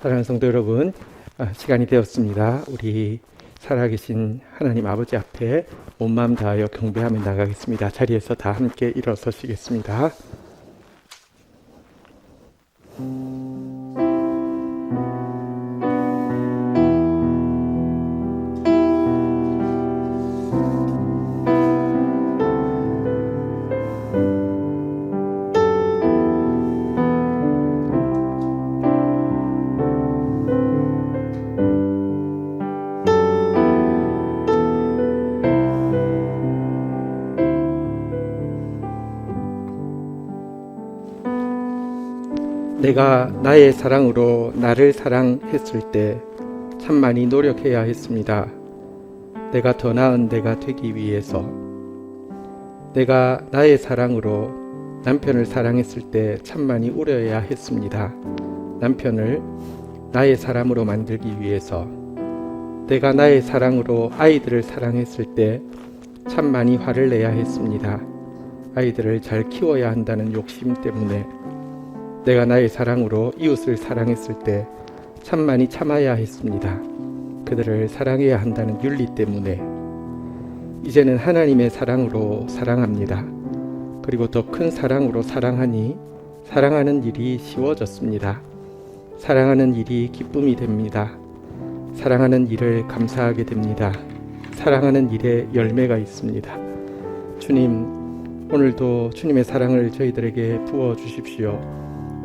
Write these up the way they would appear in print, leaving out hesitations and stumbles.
사랑하는 성도 여러분, 시간이 되었습니다. 우리 살아계신 하나님 아버지 앞에 온 마음 다하여 경배하며 나가겠습니다. 자리에서 다 함께 일어서시겠습니다. 내가 나의 사랑으로 나를 사랑했을 때 참 많이 노력해야 했습니다. 내가 더 나은 내가 되기 위해서. 내가 나의 사랑으로 남편을 사랑했을 때 참 많이 울어야 했습니다. 남편을 나의 사람으로 만들기 위해서. 내가 나의 사랑으로 아이들을 사랑했을 때 참 많이 화를 내야 했습니다. 아이들을 잘 키워야 한다는 욕심 때문에. 내가 나의 사랑으로 이웃을 사랑했을 때 참 많이 참아야 했습니다. 그들을 사랑해야 한다는 윤리 때문에. 이제는 하나님의 사랑으로 사랑합니다. 그리고 더 큰 사랑으로 사랑하니 사랑하는 일이 쉬워졌습니다. 사랑하는 일이 기쁨이 됩니다. 사랑하는 일을 감사하게 됩니다. 사랑하는 일에 열매가 있습니다. 주님, 오늘도 주님의 사랑을 저희들에게 부어 주십시오.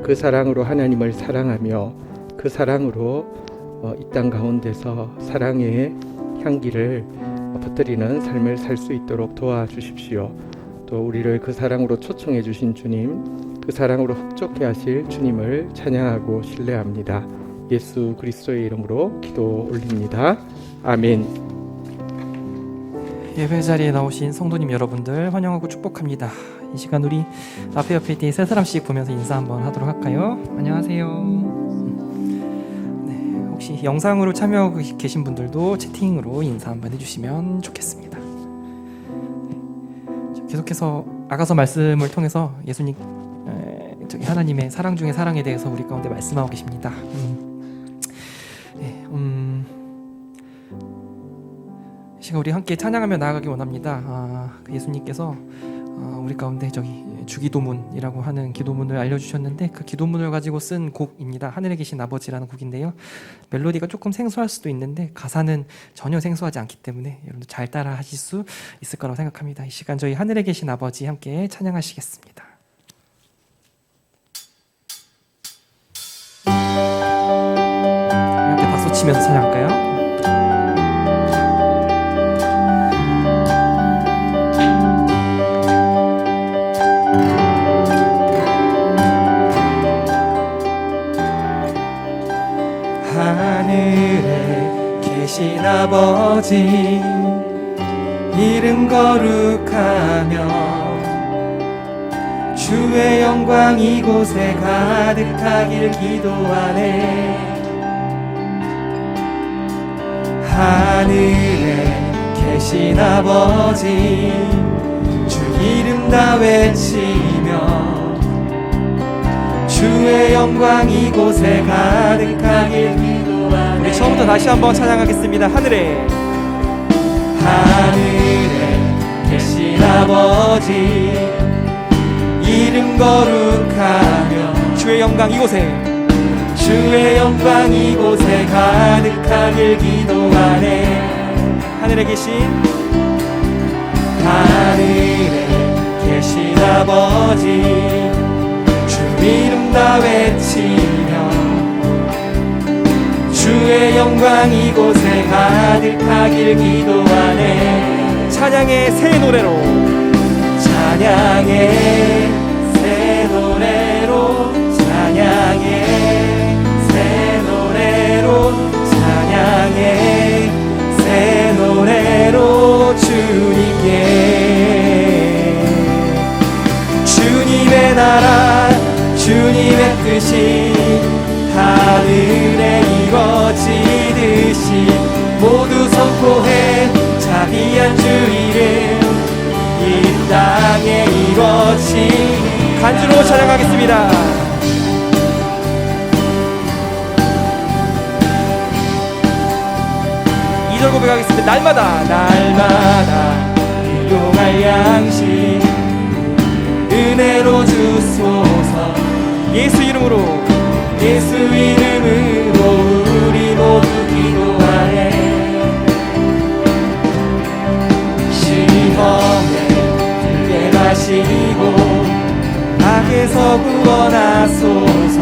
그 사랑으로 하나님을 사랑하며 그 사랑으로 이 땅 가운데서 사랑의 향기를 퍼뜨리는 삶을 살 수 있도록 도와주십시오. 또 우리를 그 사랑으로 초청해 주신 주님, 그 사랑으로 흡족해 하실 주님을 찬양하고 신뢰합니다. 예수 그리스도의 이름으로 기도 올립니다. 아멘. 예배 자리에 나오신 성도님 여러분들 환영하고 축복합니다. 이 시간 우리 앞에 있는 세 사람씩 보면서 인사 한번 하도록 할까요? 안녕하세요. 네, 혹시 영상으로 참여하고 계신 분들도 채팅으로 인사 한번 해주시면 좋겠습니다. 네, 계속해서 아가서 말씀을 통해서 예수님 하나님의 사랑 중에 사랑에 대해서 우리 가운데 말씀하고 계십니다. 시간 우리 함께 찬양하며 나아가기 원합니다. 예수님께서 우리 가운데 주기도문이라고 하는 기도문을 알려주셨는데 그 기도문을 가지고 쓴 곡입니다. 하늘에 계신 아버지라는 곡인데요. 멜로디가 조금 생소할 수도 있는데 가사는 전혀 생소하지 않기 때문에 여러분들 잘 따라 하실 수 있을 거라고 생각합니다. 이 시간 저희 하늘에 계신 아버지 함께 찬양하시겠습니다. 이렇게 박수 치면서 찬양할까요? 하늘에 계신 아버지 이름 거룩하며 주의 영광 이곳에 가득하길 기도하네. 하늘에 계신 아버지 주 이름 다 외치며 주의 영광 이곳에 가득하길 기도하네. 우리 처음부터 다시 한번 찬양하겠습니다. 하늘에 계신 아버지 이름 거룩하며 주의 영광 이곳에 가득하길 기도하네. 하늘에 계신 아버지 이름 다 외치며 주의 영광 이곳에 가득하길 기도하네. 찬양의 새 노래로 찬양의 새 노래로 찬양의 새 노래로 찬양의 새 노래로 주님의 나라 주님의 뜻이 하늘에 이루어지듯이 모두 선포해 자비한 주 이름 이 땅에 이루어지. 간주로 찬양하겠습니다. 고백하겠습니다. 날마다 일용할 양식 은혜로 주소서. 예수 이름으로 예수 이름으로 우리 모두 기도하네. 시험에 들게 마시고 악에서 구원하소서.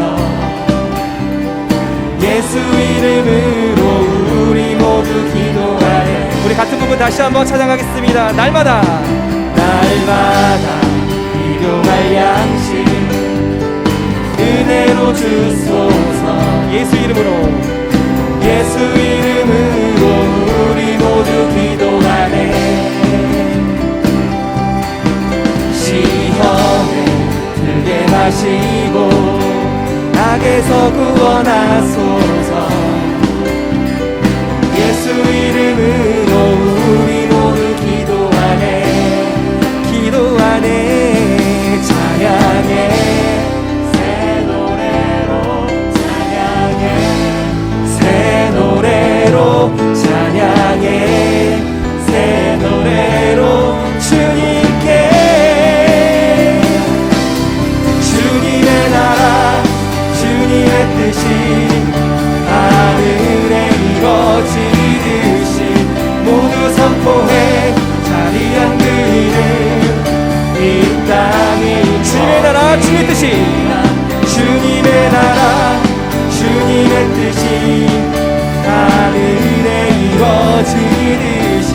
예수 이름으로 우리 모두 기도하네. 우리 같은 부분 다시 한번 찬양하겠습니다. 날마다 일용할 양식 은혜로 주소서. 예수 이름으로 예수 이름으로 우리 모두 기도하네. 시험에 들게 마시고 악에서 구원하소서. 예수 이름으로 우리 모두 기도하네. 찬양해 새 노래로 찬양해 새 노래로 주님께. 주님의 나라 주님의 뜻이 하늘에 이루어지듯이 모두 선포해 자리한 그 이름 이 땅에. 주님의 나라 주님의 뜻이 주님의 나라 주님의 뜻이 하늘에 이루어지듯이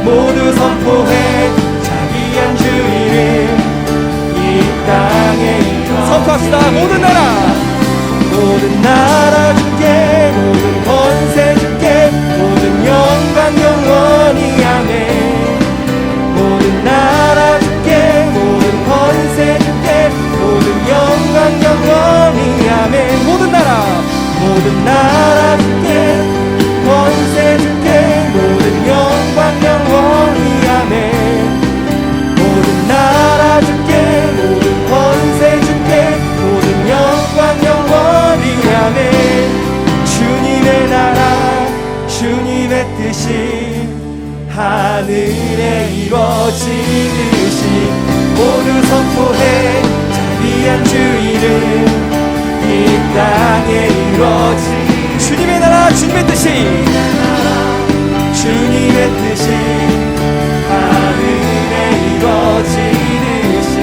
모두 선포해 자기한 주 이름 이 땅에 이루어지듯이. 선포합시다. 모든 나라 주께 모든 권세 주께 모든 영광 영원히 아멘. 모든 나라 주께 모든 권세 주께 모든 영광 영원히 아멘. 모든 나라 주께 권세 주께 모든 영광 영원히 아멘. 모든 나라 주께 모든 권세 주께 모든 영광 영원히 아멘. 주님의 나라 주님의 뜻이 하늘에 이루어지듯이 모두 선포해 자비한 주 이름 이 땅에 이루어지. 주님의 나라 주님의 뜻이 주님의 뜻이 하늘에 이루어지듯이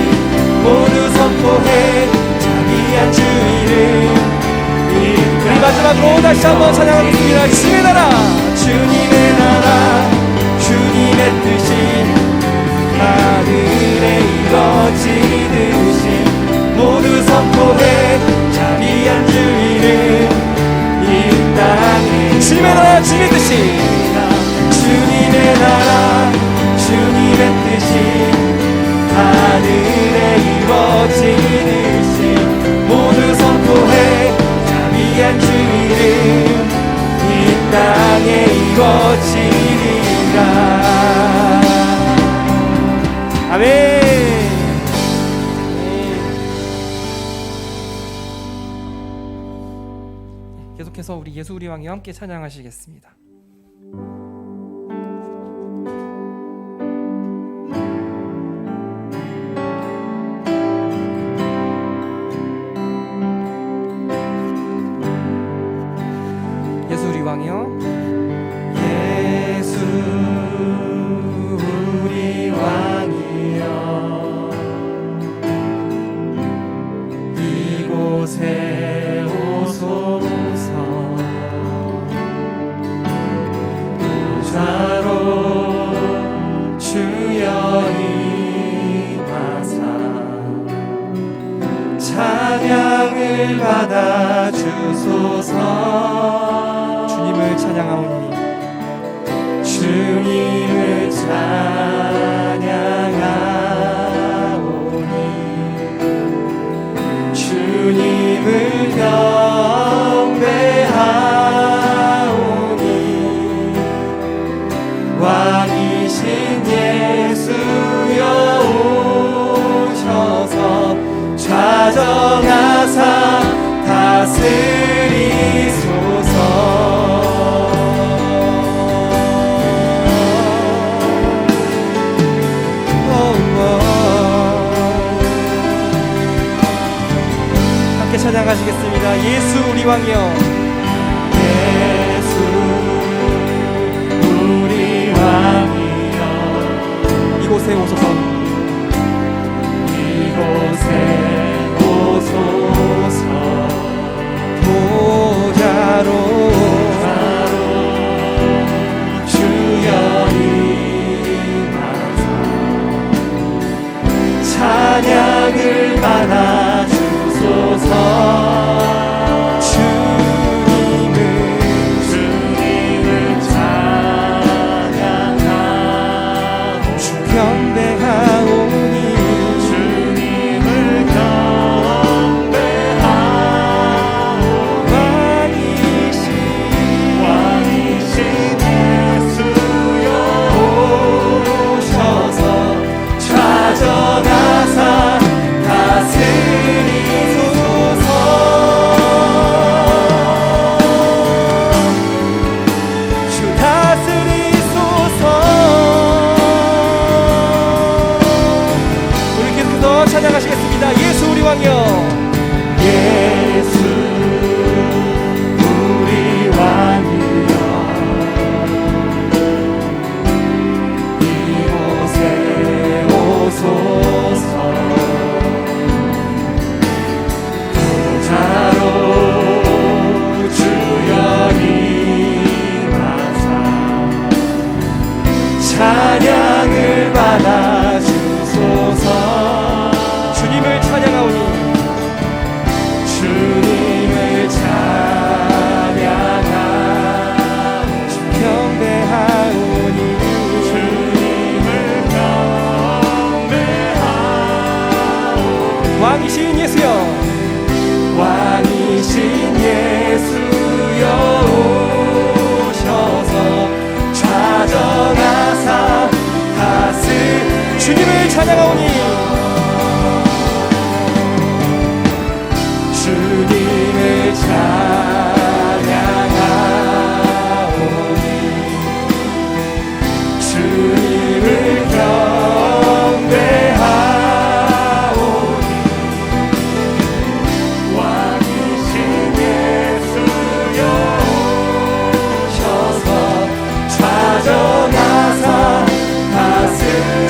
모두 선포해 자비한 주 이름. 우리 마지막으로 다시 한번 찬양하겠습니다. 주님의 나라 주님의 나라 주님의 뜻이 하늘에 이루어지듯이 모두 선포해 자비한 주 이름 이 땅에. 주님의 나라 주님의 뜻이 주님의 나라 주님의 뜻이 하늘에 이루어지듯이 모두 선포해 자비한 주 이름 이 땅에 이루어지리라. 아멘. 계속해서 우리 예수 우리 왕이 함께 찬양하시겠습니다. 예수 우리 왕이여 예수 우리 왕이여 이곳에 오소서. 부자로 주여 임하사 찬양을 받아 주소서. 주님을 찬양하오니 주님을 찬양하오니 주님을 경배하오니 왕이신 예수여 오셔서 좌정하사 다스리소서. 찬양하시겠습니다. 예수 우리 왕이여. 예수 우리 왕이여 이곳에 오소서. 이곳에 오소서 보좌로 주여 임하사 찬양을 받아 주소서 주님을 찬양하오 경배하오니 주님을 경배하오 왕이신 예수여 오셔서 찾아가사 다스리소서 주 다스리소서. 우리 계속해서 찬양하시겠습니다. 예수 우리 왕이여. 예수 우리 왕이여 이곳에 오소서 보좌로 주여 임하사 찬양을 받아 주소서 주님을 찬양하오니 주님을 찬양하오 경배하오니 주님을 경배하오 왕이신 예수여. 왕이신 예수여 오셔서 찾아가사 주님을 찬양하오니 주님을 찬양하오니 주님을 경배하오니 왕이신 예수여 오셔서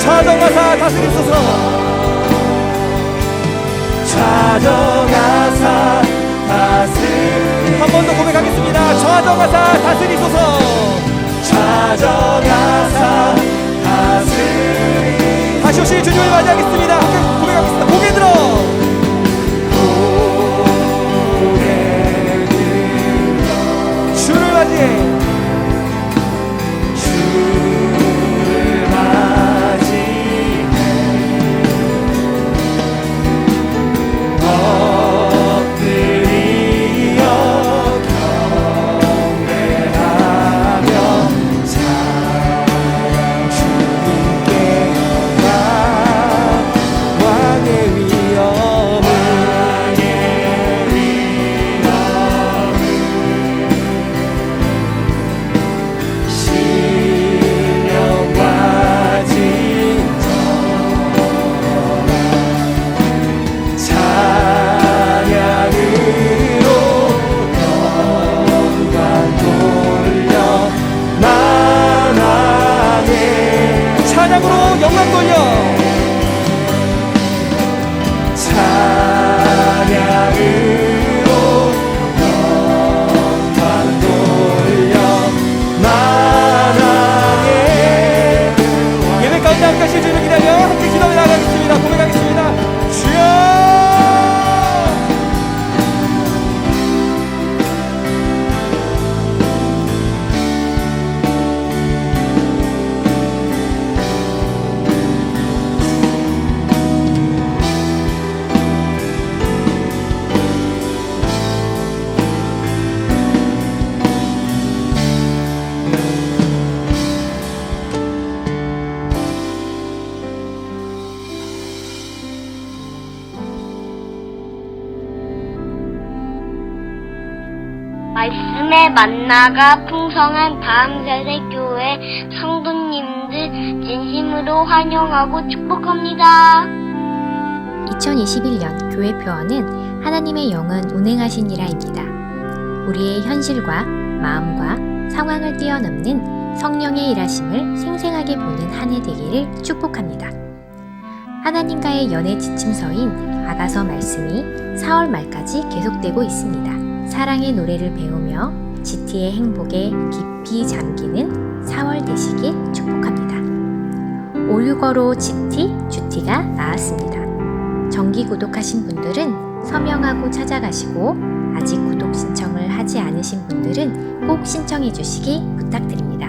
찾아가사 다스리소서. 찾아가사 한 번 더 고백하겠습니다. 찾아가사 다스리소서. 찾아가사 다스리 다시 오실 주님을 맞이하겠습니다. 함께 고백하겠습니다. 고개 들어. 주를 맞이해. 주를 맞이해 엎드리어 경배하며 찬양 주님께 나 왕의 위엄을 신령과 진정 찬양으로 영광 돌려 나나게 찬양으로 영광 돌려. 찬양으로 영광 돌려 나나게 예배 가운데 함께 하실 주를 기다려 함께 기도해 나가겠습니다. 고백하겠습니다. 주여. 말씀의 만나가 풍성한 다음 세대 교회 성도님들 진심으로 환영하고 축복합니다. 2021년 교회 표어는 하나님의 영은 운행하시니라입니다. 우리의 현실과 마음과 상황을 뛰어넘는 성령의 일하심을 생생하게 보는 한 해 되기를 축복합니다. 하나님과의 연애 지침서인 아가서 말씀이 4월 말까지 계속되고 있습니다. 사랑의 노래를 배우며 GT의 행복에 깊이 잠기는 4월 되시길 축복합니다. 565로 GT가 나왔습니다. 정기 구독하신 분들은 서명하고 찾아가시고 아직 구독 신청을 하지 않으신 분들은 꼭 신청해 주시기 부탁드립니다.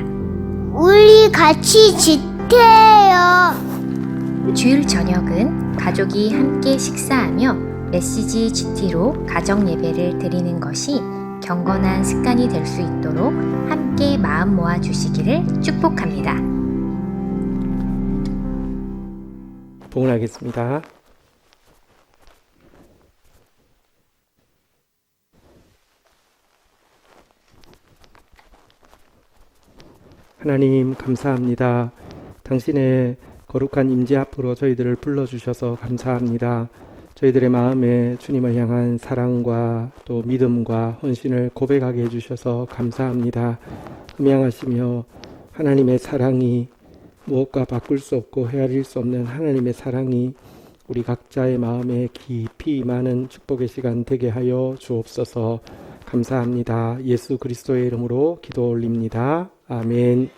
우리 같이 지태요. 주일 저녁은 가족이 함께 식사하며 메시지 GT로 가정 예배를 드리는 것이 경건한 습관이 될 수 있도록 함께 마음 모아 주시기를 축복합니다. 봉헌하겠습니다. 하나님 감사합니다. 당신의 거룩한 임재 앞으로 저희들을 불러주셔서 감사합니다. 저희들의 마음에 주님을 향한 사랑과 또 믿음과 헌신을 고백하게 해주셔서 감사합니다. 음양하시며 하나님의 사랑이 무엇과 바꿀 수 없고 헤아릴 수 없는 하나님의 사랑이 우리 각자의 마음에 깊이 임하는 축복의 시간 되게 하여 주옵소서. 감사합니다. 예수 그리스도의 이름으로 기도 올립니다. 아멘.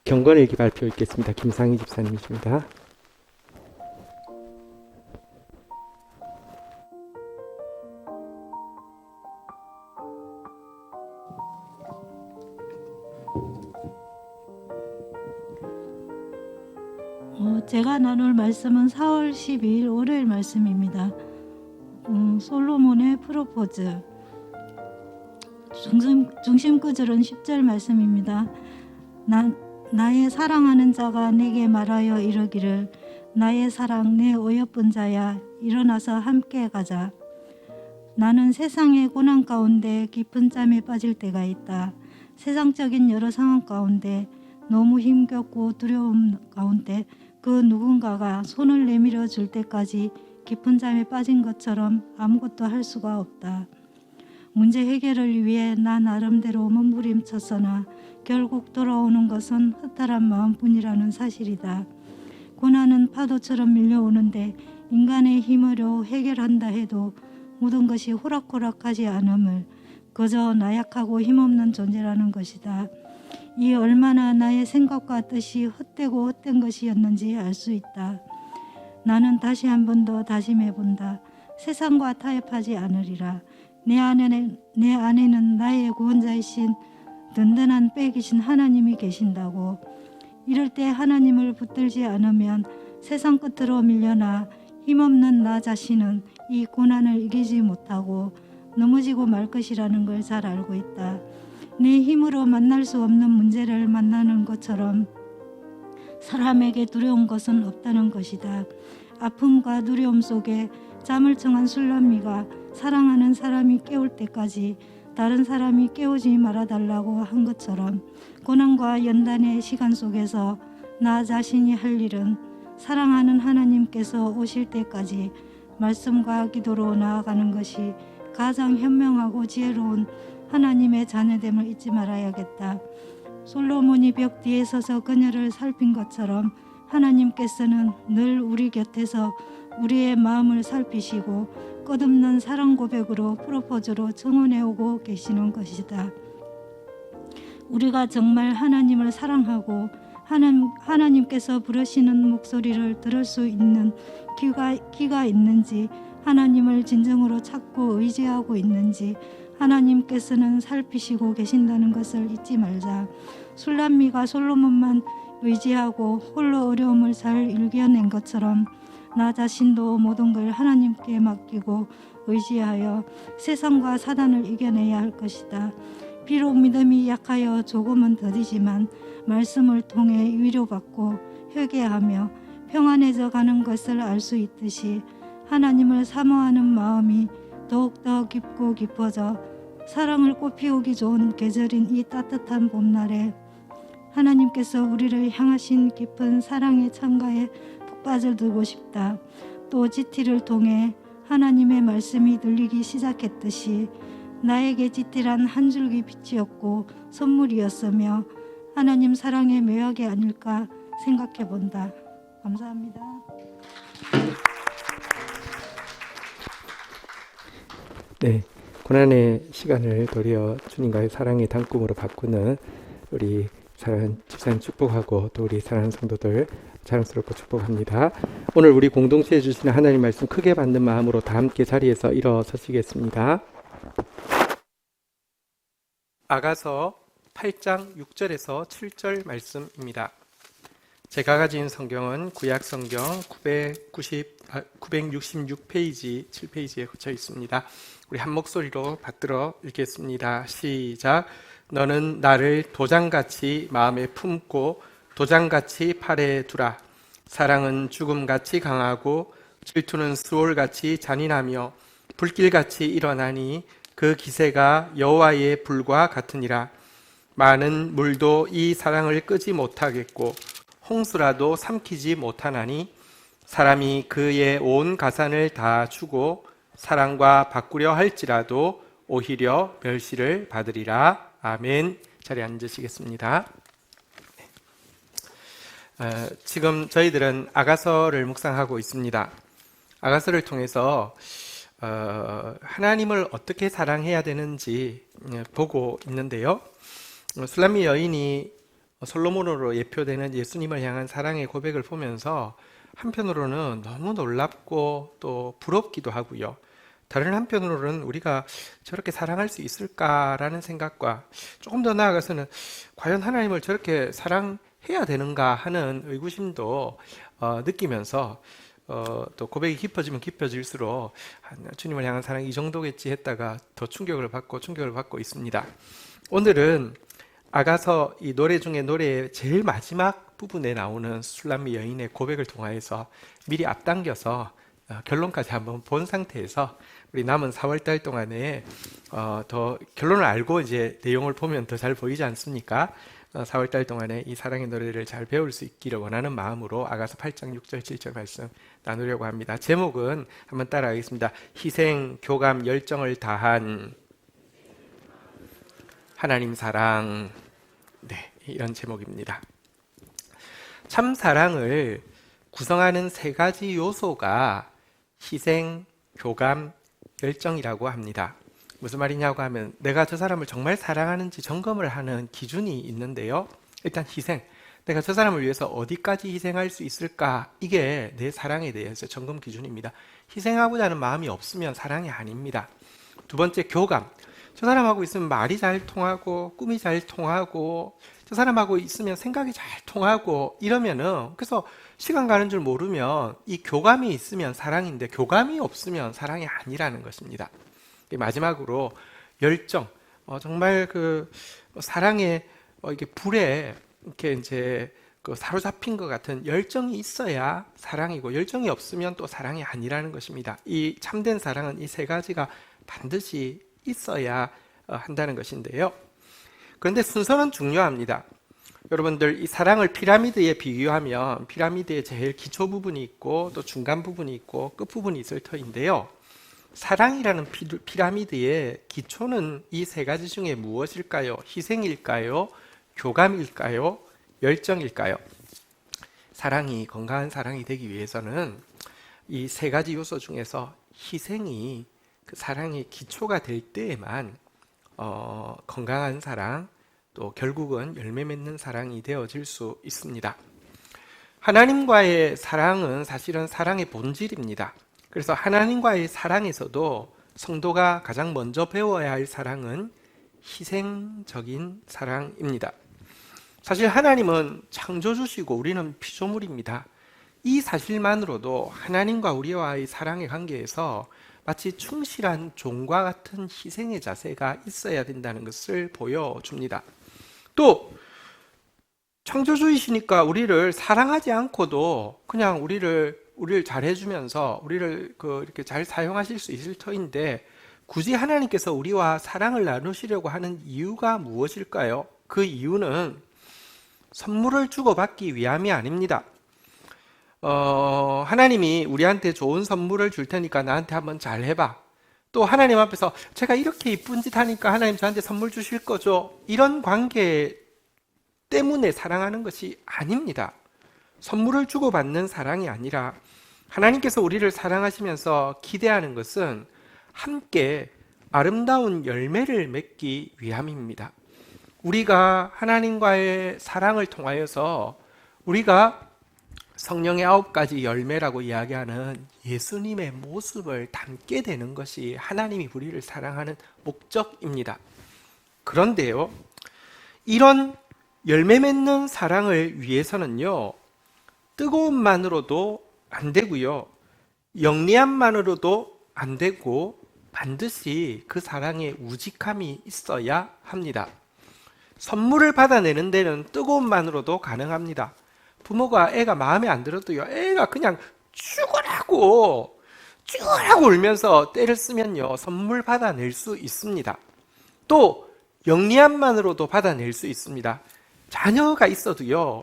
경건일기 발표 있겠습니다. 김상희 집사님이십니다. 제가 나눌 말씀은 4월 12일 월요일 말씀입니다. 솔로몬의 프로포즈. 중심 구절은 10절 말씀입니다. 나의 사랑하는 자가 내게 말하여 이르기를 나의 사랑 내 어여쁜 자야 일어나서 함께 가자. 나는 세상의 고난 가운데 깊은 잠에 빠질 때가 있다. 세상적인 여러 상황 가운데 너무 힘겹고 두려움 가운데 그 누군가가 손을 내밀어 줄 때까지 깊은 잠에 빠진 것처럼 아무것도 할 수가 없다. 문제 해결을 위해 나 나름대로 몸부림쳤으나 결국 돌아오는 것은 허탈한 마음뿐이라는 사실이다. 고난은 파도처럼 밀려오는데 인간의 힘으로 해결한다 해도 모든 것이 호락호락하지 않음을 그저 나약하고 힘없는 존재라는 것이다. 이 얼마나 나의 생각과 뜻이 헛되고 헛된 것이었는지 알 수 있다. 나는 다시 한 번 더 다짐해본다. 세상과 타협하지 않으리라. 내 안에는 나의 구원자이신 든든한 백이신 하나님이 계신다고. 이럴 때 하나님을 붙들지 않으면 세상 끝으로 밀려나 힘없는 나 자신은 이 고난을 이기지 못하고 넘어지고 말 것이라는 걸 잘 알고 있다. 내 힘으로 만날 수 없는 문제를 만나는 것처럼 사람에게 두려운 것은 없다는 것이다. 아픔과 두려움 속에 잠을 청한 술람미가 사랑하는 사람이 깨울 때까지 다른 사람이 깨우지 말아달라고 한 것처럼 고난과 연단의 시간 속에서 나 자신이 할 일은 사랑하는 하나님께서 오실 때까지 말씀과 기도로 나아가는 것이 가장 현명하고 지혜로운 하나님의 자녀됨을 잊지 말아야겠다. 솔로몬이 벽 뒤에 서서 그녀를 살핀 것처럼 하나님께서는 늘 우리 곁에서 우리의 마음을 살피시고 끝없는 사랑 고백으로 프로포즈로 청혼해 오고 계시는 것이다. 우리가 정말 하나님을 사랑하고 하나님께서 부르시는 목소리를 들을 수 있는 귀가 있는지, 하나님을 진정으로 찾고 의지하고 있는지 하나님께서는 살피시고 계신다는 것을 잊지 말자. 술람미가 솔로몬만 의지하고 홀로 어려움을 잘 이겨낸 것처럼 나 자신도 모든 걸 하나님께 맡기고 의지하여 세상과 사단을 이겨내야 할 것이다. 비록 믿음이 약하여 조금은 더디지만 말씀을 통해 위로받고 회개하며 평안해져 가는 것을 알 수 있듯이 하나님을 사모하는 마음이 더욱더 깊고 깊어져 사랑을 꽃피우기 좋은 계절인 이 따뜻한 봄날에 하나님께서 우리를 향하신 깊은 사랑의 창가에 푹 빠져들고 싶다. 또 GT를 통해 하나님의 말씀이 들리기 시작했듯이 나에게 GT란 한 줄기 빛이었고 선물이었으며 하나님 사랑의 묘약이 아닐까 생각해 본다. 감사합니다. 네, 고난의 시간을 도리어 주님과의 사랑의 단꿈으로 바꾸는 우리 사랑하는 집사님 축복하고 또 우리 사랑하는 성도들 자랑스럽고 축복합니다. 오늘 우리 공동체에 주시는 하나님 말씀 크게 받는 마음으로 다 함께 자리에서 일어서시겠습니다. 아가서 8장 6절에서 7절 말씀입니다. 제가 가진 성경은 구약 성경 966페이지 7페이지에 붙여 있습니다. 우리 한 목소리로 받들어 읽겠습니다. 시작. 너는 나를 도장같이 마음에 품고 도장같이 팔에 두라. 사랑은 죽음같이 강하고 질투는 수월같이 잔인하며 불길같이 일어나니 그 기세가 여호와의 불과 같으니라. 많은 물도 이 사랑을 끄지 못하겠고 홍수라도 삼키지 못하나니 사람이 그의 온 가산을 다 주고 사랑과 바꾸려 할지라도 오히려 멸시를 받으리라. 아멘. 자리에 앉으시겠습니다. 지금 저희들은 아가서를 묵상하고 있습니다. 아가서를 통해서 하나님을 어떻게 사랑해야 되는지 보고 있는데요. 술람미 여인이 솔로몬으로 예표되는 예수님을 향한 사랑의 고백을 보면서 한편으로는 너무 놀랍고 또 부럽기도 하고요. 다른 한편으로는 우리가 저렇게 사랑할 수 있을까라는 생각과 조금 더 나아가서는 과연 하나님을 저렇게 사랑해야 되는가 하는 의구심도 느끼면서 또 고백이 깊어지면 깊어질수록 주님을 향한 사랑이 이 정도겠지 했다가 더 충격을 받고 있습니다. 오늘은 아가서 이 노래 중에 노래의 제일 마지막 부분에 나오는 술람미 여인의 고백을 통하여서 미리 앞당겨서 결론까지 한번 본 상태에서 우리 남은 4월달 동안에 더 결론을 알고 이제 내용을 보면 더 잘 보이지 않습니까? 4월달 동안에 이 사랑의 노래를 잘 배울 수 있기를 원하는 마음으로 아가서 8장 6절 7절 말씀 나누려고 합니다. 제목은 한번 따라하겠습니다. 희생, 교감, 열정을 다한 하나님 사랑. 네, 이런 제목입니다. 참 사랑을 구성하는 세 가지 요소가 희생, 교감, 열정이라고 합니다. 무슨 말이냐고 하면 내가 저 사람을 정말 사랑하는지 점검을 하는 기준이 있는데요. 일단 희생, 내가 저 사람을 위해서 어디까지 희생할 수 있을까? 이게 내 사랑에 대해서 점검 기준입니다. 희생하고자 하는 마음이 없으면 사랑이 아닙니다. 두 번째, 교감. 저 사람하고 있으면 말이 잘 통하고 꿈이 잘 통하고 저 사람하고 있으면 생각이 잘 통하고 이러면은 그래서 시간 가는 줄 모르면 이 교감이 있으면 사랑인데 교감이 없으면 사랑이 아니라는 것입니다. 마지막으로 열정. 정말 그 사랑의 이게 불에 이렇게 이제 그 사로잡힌 것 같은 열정이 있어야 사랑이고 열정이 없으면 또 사랑이 아니라는 것입니다. 이 참된 사랑은 이 세 가지가 반드시 있어야 한다는 것인데요. 그런데 순서는 중요합니다. 여러분들 이 사랑을 피라미드에 비유하면 피라미드의 제일 기초 부분이 있고 또 중간 부분이 있고 끝 부분이 있을 터인데요. 사랑이라는 피라미드의 기초는 이 세 가지 중에 무엇일까요? 희생일까요? 교감일까요? 열정일까요? 사랑이 건강한 사랑이 되기 위해서는 이 세 가지 요소 중에서 희생이 그 사랑의 기초가 될 때에만 건강한 사랑, 또 결국은 열매 맺는 사랑이 되어질 수 있습니다. 하나님과의 사랑은 사실은 사랑의 본질입니다. 그래서 하나님과의 사랑에서도 성도가 가장 먼저 배워야 할 사랑은 희생적인 사랑입니다. 사실 하나님은 창조주시고 우리는 피조물입니다. 이 사실만으로도 하나님과 우리와의 사랑의 관계에서 마치 충실한 종과 같은 희생의 자세가 있어야 된다는 것을 보여줍니다. 또 창조주이시니까 우리를 사랑하지 않고도 그냥 우리를 잘해주면서 우리를 이렇게 잘 사용하실 수 있을 터인데 굳이 하나님께서 우리와 사랑을 나누시려고 하는 이유가 무엇일까요? 그 이유는 선물을 주고받기 위함이 아닙니다. 하나님이 우리한테 좋은 선물을 줄 테니까 나한테 한번 잘 해봐. 또 하나님 앞에서 제가 이렇게 이쁜 짓 하니까 하나님 저한테 선물 주실 거죠. 이런 관계 때문에 사랑하는 것이 아닙니다. 선물을 주고받는 사랑이 아니라 하나님께서 우리를 사랑하시면서 기대하는 것은 함께 아름다운 열매를 맺기 위함입니다. 우리가 하나님과의 사랑을 통하여서 우리가 성령의 9가지 열매라고 이야기하는 예수님의 모습을 담게 되는 것이 하나님이 우리를 사랑하는 목적입니다. 그런데요, 이런 열매 맺는 사랑을 위해서는요, 뜨거움만으로도 안 되고요, 영리함만으로도 안 되고 반드시 그 사랑에 우직함이 있어야 합니다. 선물을 받아내는 데는 뜨거움만으로도 가능합니다. 부모가 애가 마음에 안 들어도요, 애가 그냥 죽으라고 울면서 때를 쓰면요, 선물 받아낼 수 있습니다. 또 영리함만으로도 받아낼 수 있습니다. 자녀가 있어도요,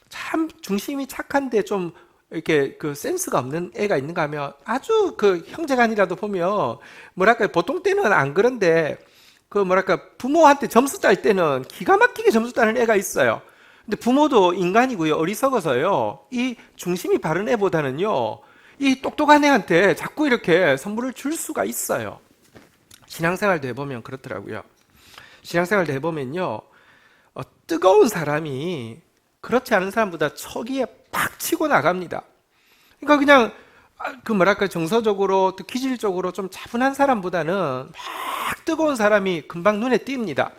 참 중심이 착한데 좀 이렇게 그 센스가 없는 애가 있는가 하면 아주 그 형제간이라도 보면 뭐랄까 보통 때는 안 그런데 그 뭐랄까 부모한테 점수 딸 때는 기가 막히게 점수 따는 애가 있어요. 근데 부모도 인간이고요, 어리석어서요, 이 중심이 바른 애보다는요, 이 똑똑한 애한테 자꾸 이렇게 선물을 줄 수가 있어요. 신앙생활도 해보면 그렇더라고요. 신앙생활도 해보면요, 뜨거운 사람이 그렇지 않은 사람보다 척이에 팍 치고 나갑니다. 그러니까 그냥 그 뭐랄까 정서적으로 또 기질적으로 좀 차분한 사람보다는 막 뜨거운 사람이 금방 눈에 띕니다.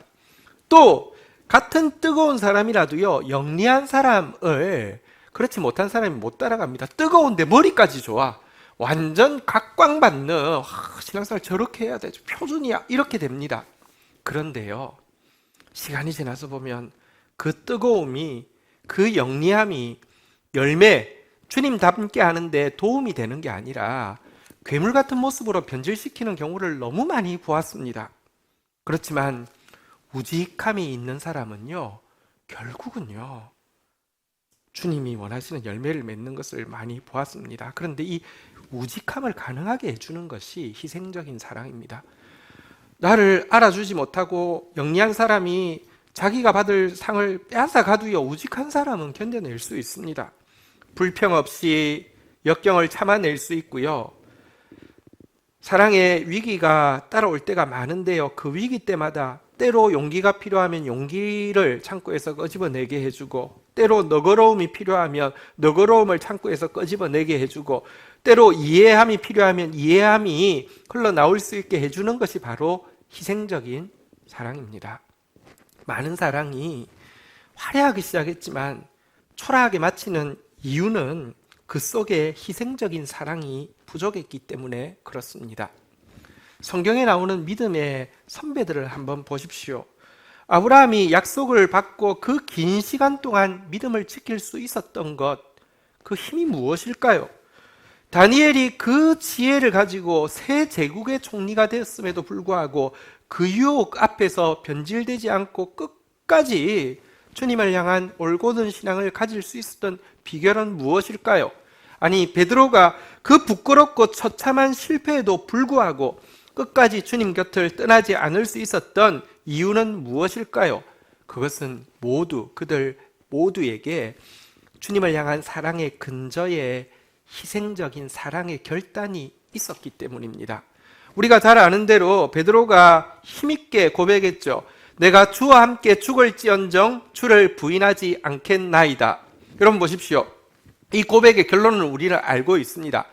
또 같은 뜨거운 사람이라도요, 영리한 사람을 그렇지 못한 사람이 못 따라갑니다. 뜨거운데 머리까지 좋아. 완전 각광받는, 신앙생활 저렇게 해야 되죠, 표준이야, 이렇게 됩니다. 그런데요, 시간이 지나서 보면 그 뜨거움이, 그 영리함이 열매, 주님 닮게 하는데 도움이 되는 게 아니라 괴물 같은 모습으로 변질시키는 경우를 너무 많이 보았습니다. 그렇지만 우직함이 있는 사람은요, 결국은요, 주님이 원하시는 열매를 맺는 것을 많이 보았습니다. 그런데 이 우직함을 가능하게 해주는 것이 희생적인 사랑입니다. 나를 알아주지 못하고 영리한 사람이 자기가 받을 상을 빼앗아 가도요, 우직한 사람은 견뎌낼 수 있습니다. 불평 없이 역경을 참아낼 수 있고요, 사랑의 위기가 따라올 때가 많은데요, 그 위기 때마다 때로 용기가 필요하면 용기를 창고에서 끄집어내게 해주고, 때로 너그러움이 필요하면 너그러움을 창고에서 끄집어내게 해주고, 때로 이해함이 필요하면 이해함이 흘러나올 수 있게 해주는 것이 바로 희생적인 사랑입니다. 많은 사랑이 화려하게 시작했지만 초라하게 마치는 이유는 그 속에 희생적인 사랑이 부족했기 때문에 그렇습니다. 성경에 나오는 믿음의 선배들을 한번 보십시오. 아브라함이 약속을 받고 그 긴 시간 동안 믿음을 지킬 수 있었던 것, 그 힘이 무엇일까요? 다니엘이 그 지혜를 가지고 새 제국의 총리가 되었음에도 불구하고 그 유혹 앞에서 변질되지 않고 끝까지 주님을 향한 올곧은 신앙을 가질 수 있었던 비결은 무엇일까요? 아니, 베드로가 그 부끄럽고 처참한 실패에도 불구하고 끝까지 주님 곁을 떠나지 않을 수 있었던 이유는 무엇일까요? 그것은 모두 그들 모두에게 주님을 향한 사랑의 근저에 희생적인 사랑의 결단이 있었기 때문입니다. 우리가 잘 아는 대로 베드로가 힘있게 고백했죠. 내가 주와 함께 죽을지언정 주를 부인하지 않겠나이다. 여러분 보십시오. 이 고백의 결론은 우리는 알고 있습니다.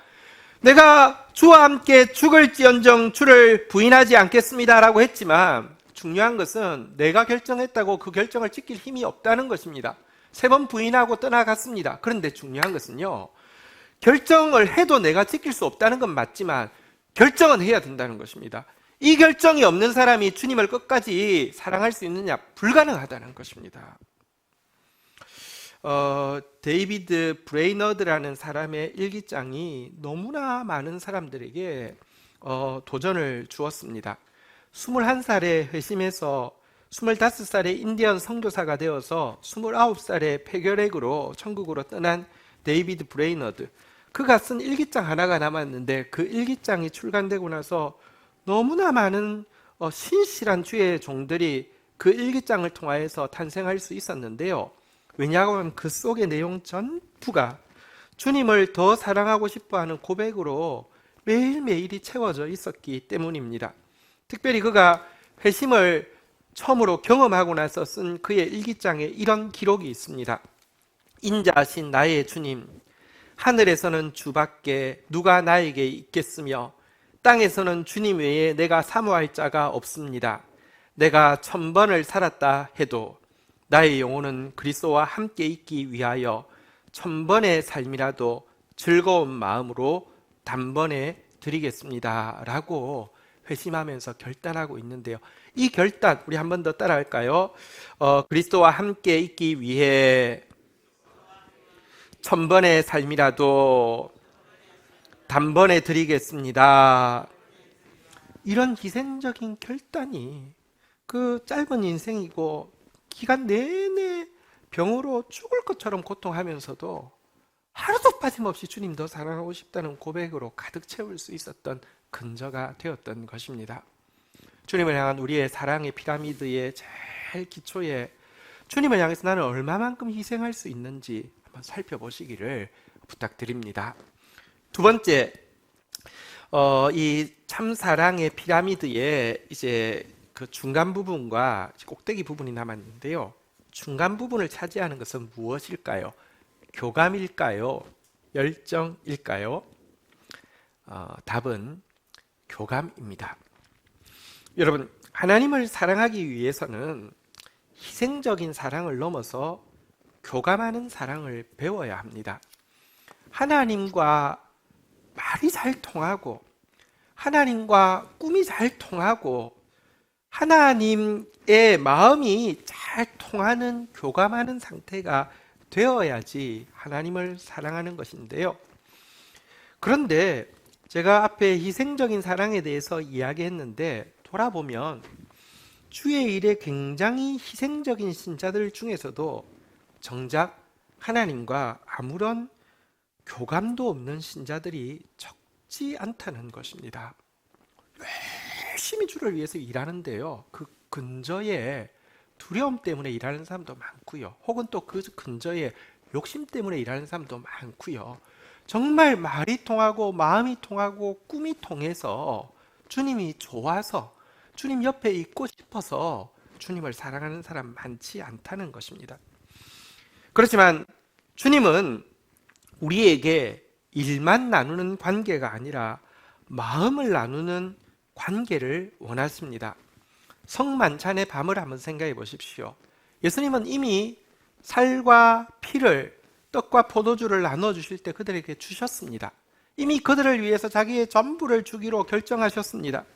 내가 주와 함께 죽을지언정 주를 부인하지 않겠습니다 라고 했지만, 중요한 것은 내가 결정했다고 그 결정을 지킬 힘이 없다는 것입니다. 3번 부인하고 떠나갔습니다. 그런데 중요한 것은요, 결정을 해도 내가 지킬 수 없다는 건 맞지만 결정은 해야 된다는 것입니다. 이 결정이 없는 사람이 주님을 끝까지 사랑할 수 있느냐? 불가능하다는 것입니다. 데이비드 브레이너드라는 사람의 일기장이 너무나 많은 사람들에게 도전을 주었습니다. 21살에 회심해서 25살에 인디언 선교사가 되어서 29살에 폐결핵으로 천국으로 떠난 데이비드 브레이너드. 그가 쓴 일기장 하나가 남았는데 그 일기장이 출간되고 나서 너무나 많은 신실한 주의 종들이 그 일기장을 통하여서 탄생할 수 있었는데요. 왜냐하면 그 속의 내용 전부가 주님을 더 사랑하고 싶어하는 고백으로 매일매일이 채워져 있었기 때문입니다. 특별히 그가 회심을 처음으로 경험하고 나서 쓴 그의 일기장에 이런 기록이 있습니다. 인자하신 나의 주님, 하늘에서는 주밖에 누가 나에게 있겠으며 땅에서는 주님 외에 내가 사모할 자가 없습니다. 내가 1000번을 살았다 해도 나의 영혼은 그리스도와 함께 있기 위하여 1000번의 삶이라도 즐거운 마음으로 단번에 드리겠습니다 라고 회심하면서 결단하고 있는데요. 이 결단 우리 한 번 더 따라할까요? 그리스도와 함께 있기 위해 1000번의 삶이라도 단번에 드리겠습니다. 이런 희생적인 결단이 그 짧은 인생이고 기간 내내 병으로 죽을 것처럼 고통하면서도 하루도 빠짐없이 주님 더 사랑하고 싶다는 고백으로 가득 채울 수 있었던 근저가 되었던 것입니다. 주님을 향한 우리의 사랑의 피라미드의 제일 기초에 주님을 향해서 나는 얼마만큼 희생할 수 있는지 한번 살펴보시기를 부탁드립니다. 두 번째, 이 참사랑의 피라미드에 이제 그 중간 부분과 꼭대기 부분이 남았는데요. 중간 부분을 차지하는 것은 무엇일까요? 교감일까요? 열정일까요? 답은 교감입니다. 여러분, 하나님을 사랑하기 위해서는 희생적인 사랑을 넘어서 교감하는 사랑을 배워야 합니다. 하나님과 말이 잘 통하고 하나님과 꿈이 잘 통하고 하나님의 마음이 잘 통하는 교감하는 상태가 되어야지 하나님을 사랑하는 것인데요. 그런데 제가 앞에 희생적인 사랑에 대해서 이야기했는데 돌아보면 주의 일에 굉장히 희생적인 신자들 중에서도 정작 하나님과 아무런 교감도 없는 신자들이 적지 않다는 것입니다. 열심히 주를 위해서 일하는데요, 그 근저에 두려움 때문에 일하는 사람도 많고요, 혹은 또 그 근저에 욕심 때문에 일하는 사람도 많고요, 정말 말이 통하고 마음이 통하고 꿈이 통해서 주님이 좋아서 주님 옆에 있고 싶어서 주님을 사랑하는 사람 많지 않다는 것입니다. 그렇지만 주님은 우리에게 일만 나누는 관계가 아니라 마음을 나누는 관계를 원하십니다. 성만찬의 밤을 한번 생각해 보십시오. 예수님은 이미 살과 피를, 떡과 포도주를 나눠주실 때 그들에게 주셨습니다. 이미 그들을 위해서 자기의 전부를 주기로 결정하셨습니다.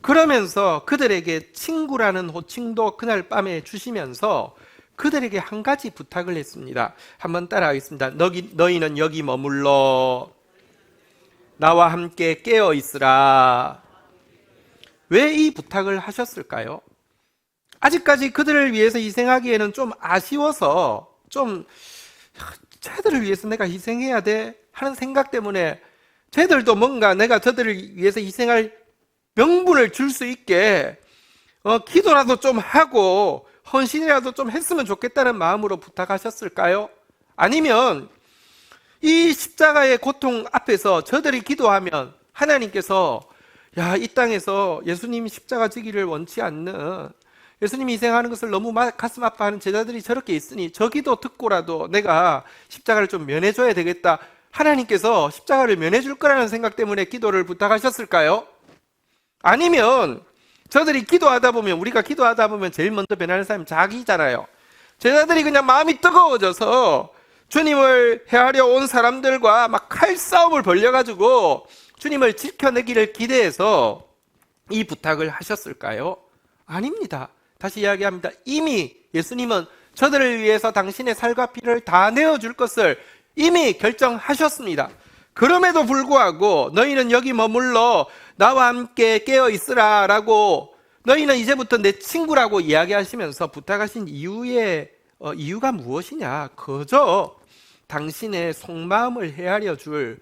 그러면서 그들에게 친구라는 호칭도 그날 밤에 주시면서 그들에게 한 가지 부탁을 했습니다. 한번 따라하겠습니다. 너희는 여기 머물러 나와 함께 깨어 있으라. 왜 이 부탁을 하셨을까요? 아직까지 그들을 위해서 희생하기에는 좀 아쉬워서, 좀 쟤들을 위해서 내가 희생해야 돼 하는 생각 때문에 쟤들도 뭔가 내가 저들을 위해서 희생할 명분을 줄 수 있게 기도라도 좀 하고 헌신이라도 좀 했으면 좋겠다는 마음으로 부탁하셨을까요? 아니면 이 십자가의 고통 앞에서 저들이 기도하면 하나님께서 이 땅에서 예수님 십자가 지기를 원치 않는, 예수님이 희생하는 것을 너무 가슴 아파하는 제자들이 저렇게 있으니 저 기도 듣고라도 내가 십자가를 좀 면해줘야 되겠다, 하나님께서 십자가를 면해줄 거라는 생각 때문에 기도를 부탁하셨을까요? 아니면 저들이 기도하다 보면, 우리가 기도하다 보면 제일 먼저 변하는 사람이 자기잖아요. 제자들이 그냥 마음이 뜨거워져서 주님을 해하려 온 사람들과 막 칼싸움을 벌려가지고 주님을 지켜내기를 기대해서 이 부탁을 하셨을까요? 아닙니다. 다시 이야기합니다. 이미 예수님은 저들을 위해서 당신의 살과 피를 다 내어줄 것을 이미 결정하셨습니다. 그럼에도 불구하고 너희는 여기 머물러 나와 함께 깨어 있으라 라고 너희는 이제부터 내 친구라고 이야기하시면서 부탁하신 이유가 무엇이냐? 그저 당신의 속마음을 헤아려 줄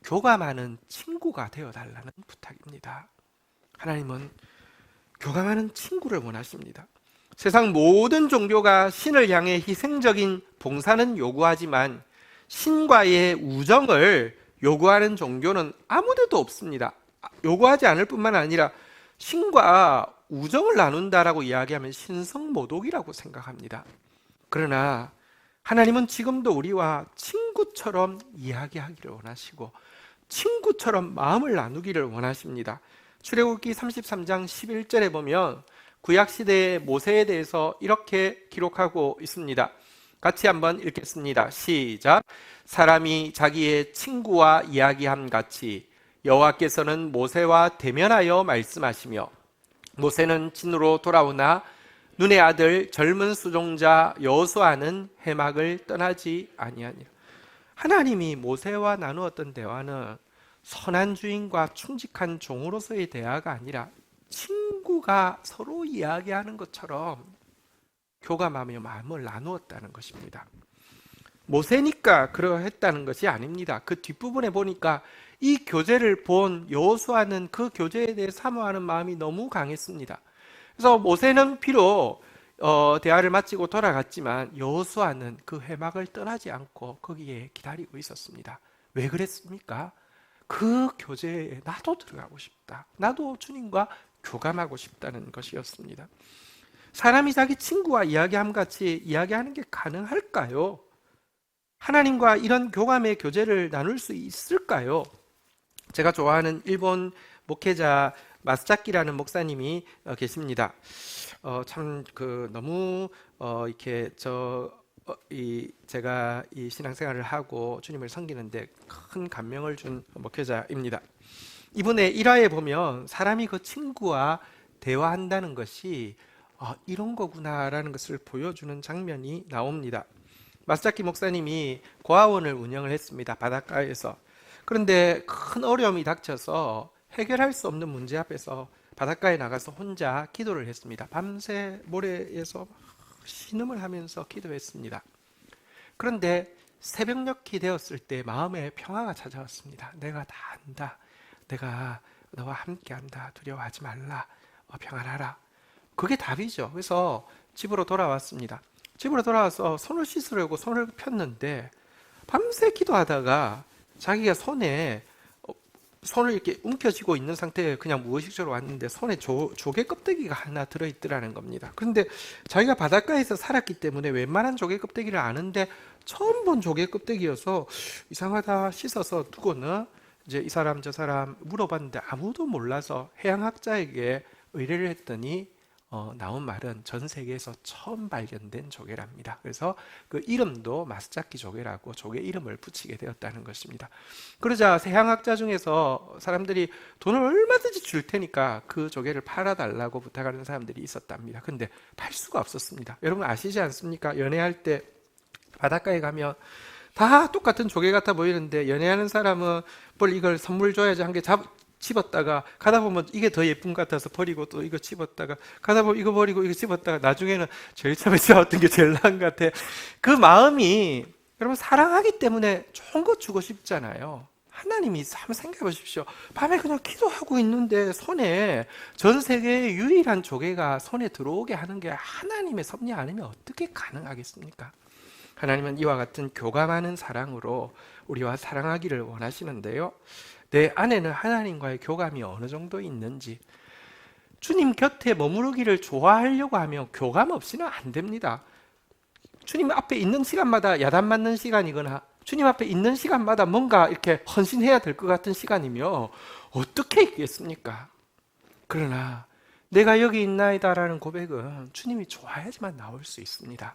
교감하는 친구가 되어달라는 부탁입니다. 하나님은 교감하는 친구를 원하십니다. 세상 모든 종교가 신을 향해 희생적인 봉사는 요구하지만 신과의 우정을 요구하는 종교는 아무데도 없습니다. 요구하지 않을 뿐만 아니라 신과 우정을 나눈다라고 이야기하면 신성모독이라고 생각합니다. 그러나 하나님은 지금도 우리와 친구처럼 이야기하기를 원하시고 친구처럼 마음을 나누기를 원하십니다. 출애굽기 33장 11절에 보면 구약시대의 모세에 대해서 이렇게 기록하고 있습니다. 같이 한번 읽겠습니다. 시작. 사람이 자기의 친구와 이야기함 같이 여호와께서는 모세와 대면하여 말씀하시며 모세는 진으로 돌아오나 눈의 아들 젊은 수종자 여호수아는 해막을 떠나지 아니하니라. 하나님이 모세와 나누었던 대화는 선한 주인과 충직한 종으로서의 대화가 아니라 친구가 서로 이야기하는 것처럼 교감하며 마음을 나누었다는 것입니다. 모세니까 그러했다는 것이 아닙니다. 그 뒷부분에 보니까 이 교제를 본 여호수아는 그 교제에 대해 사모하는 마음이 너무 강했습니다. 그래서 모세는 비록 대화를 마치고 돌아갔지만 여호수아는 그 회막을 떠나지 않고 거기에 기다리고 있었습니다. 왜 그랬습니까? 그 교제에 나도 들어가고 싶다. 나도 주님과 교감하고 싶다는 것이었습니다. 사람이 자기 친구와 이야기함 같이 이야기하는 게 가능할까요? 하나님과 이런 교감의 교제를 나눌 수 있을까요? 제가 좋아하는 일본 목회자 마스자키라는 목사님이 계십니다. 너무 이렇게 제가 이 신앙생활을 하고 주님을 섬기는데 큰 감명을 준 목회자입니다. 이분의 일화에 보면 사람이 그 친구와 대화한다는 것이 이런 거구나라는 것을 보여주는 장면이 나옵니다. 마스자키 목사님이 고아원을 운영을 했습니다. 바닷가에서. 그런데 큰 어려움이 닥쳐서 해결할 수 없는 문제 앞에서 바닷가에 나가서 혼자 기도를 했습니다. 밤새 모래에서 신음을 하면서 기도했습니다. 그런데 새벽녘이 되었을 때 마음에 평화가 찾아왔습니다. 내가 다 안다. 내가 너와 함께한다. 두려워하지 말라. 평안하라. 그게 답이죠. 그래서 집으로 돌아왔습니다. 집으로 돌아와서 손을 씻으려고 손을 폈는데 밤새 기도하다가 자기가 손을 이렇게 움켜쥐고 있는 상태에 그냥 무의식적으로 왔는데 손에 조개 껍데기가 하나 들어있더라는 겁니다. 그런데 자기가 바닷가에서 살았기 때문에 웬만한 조개 껍데기를 아는데 처음 본 조개 껍데기여서 이상하다 씻어서 두고는 이제 이 사람 저 사람 물어봤는데 아무도 몰라서 해양학자에게 의뢰를 했더니 나온 말은 전 세계에서 처음 발견된 조개랍니다. 그래서 그 이름도 마스자키 조개라고 조개 이름을 붙이게 되었다는 것입니다. 그러자 해양학자 중에서 사람들이 돈을 얼마든지 줄 테니까 그 조개를 팔아달라고 부탁하는 사람들이 있었답니다. 근데 팔 수가 없었습니다. 여러분 아시지 않습니까? 연애할 때 바닷가에 가면 다 똑같은 조개 같아 보이는데 연애하는 사람은 뭘 이걸 선물 줘야지 한 개 집었다가 가다 보면 이게 더 예쁜 것 같아서 버리고 또 이거 집었다가 가다 보면 이거 버리고 이거 집었다가 나중에는 제일 처음에 집었던 게 제일 나은 것 같아. 그 마음이 여러분 사랑하기 때문에 좋은 거 주고 싶잖아요. 하나님이 한번 생각해 보십시오. 밤에 그냥 기도하고 있는데 손에 전 세계의 유일한 조개가 손에 들어오게 하는 게 하나님의 섭리 아니면 어떻게 가능하겠습니까? 하나님은 이와 같은 교감하는 사랑으로 우리와 사랑하기를 원하시는데요. 내 안에는 하나님과의 교감이 어느 정도 있는지, 주님 곁에 머무르기를 좋아하려고 하면 교감 없이는 안 됩니다. 주님 앞에 있는 시간마다 야단 맞는 시간이거나 주님 앞에 있는 시간마다 뭔가 이렇게 헌신해야 될 것 같은 시간이며 어떻게 있겠습니까? 그러나 내가 여기 있나이다라는 고백은 주님이 좋아야지만 나올 수 있습니다.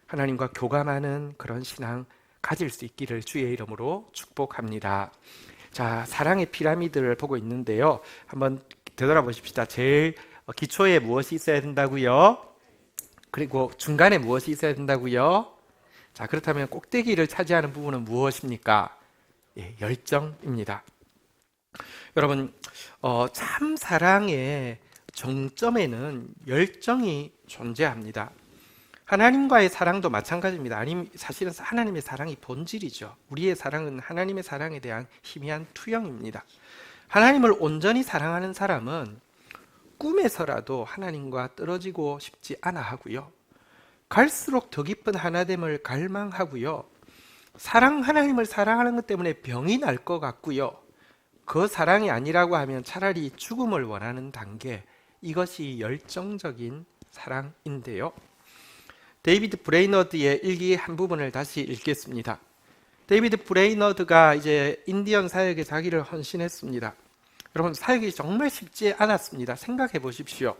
하나님과 교감하는 그런 신앙 가질 수 있기를 주의 이름으로 축복합니다. 자, 사랑의 피라미드를 보고 있는데요. 한번 되돌아보십시다. 제일 기초에 무엇이 있어야 된다고요? 그리고 중간에 무엇이 있어야 된다고요? 자, 그렇다면 꼭대기를 차지하는 부분은 무엇입니까? 열정입니다. 여러분, 참 사랑의 정점에는 열정이 존재합니다. 하나님과의 사랑도 마찬가지입니다. 사실은 하나님의 사랑이 본질이죠. 우리의 사랑은 하나님의 사랑에 대한 희미한 투영입니다. 하나님을 온전히 사랑하는 사람은 꿈에서라도 하나님과 떨어지고 싶지 않아 하고요. 갈수록 더 깊은 하나됨을 갈망하고요. 하나님을 사랑하는 것 때문에 병이 날 것 같고요. 그 사랑이 아니라고 하면 차라리 죽음을 원하는 단계, 이것이 열정적인 사랑인데요. 데이비드 브레이너드의 일기 한 부분을 다시 읽겠습니다. 데이비드 브레이너드가 이제 인디언 사역에 자기를 헌신했습니다. 여러분, 사역이 정말 쉽지 않았습니다. 생각해 보십시오.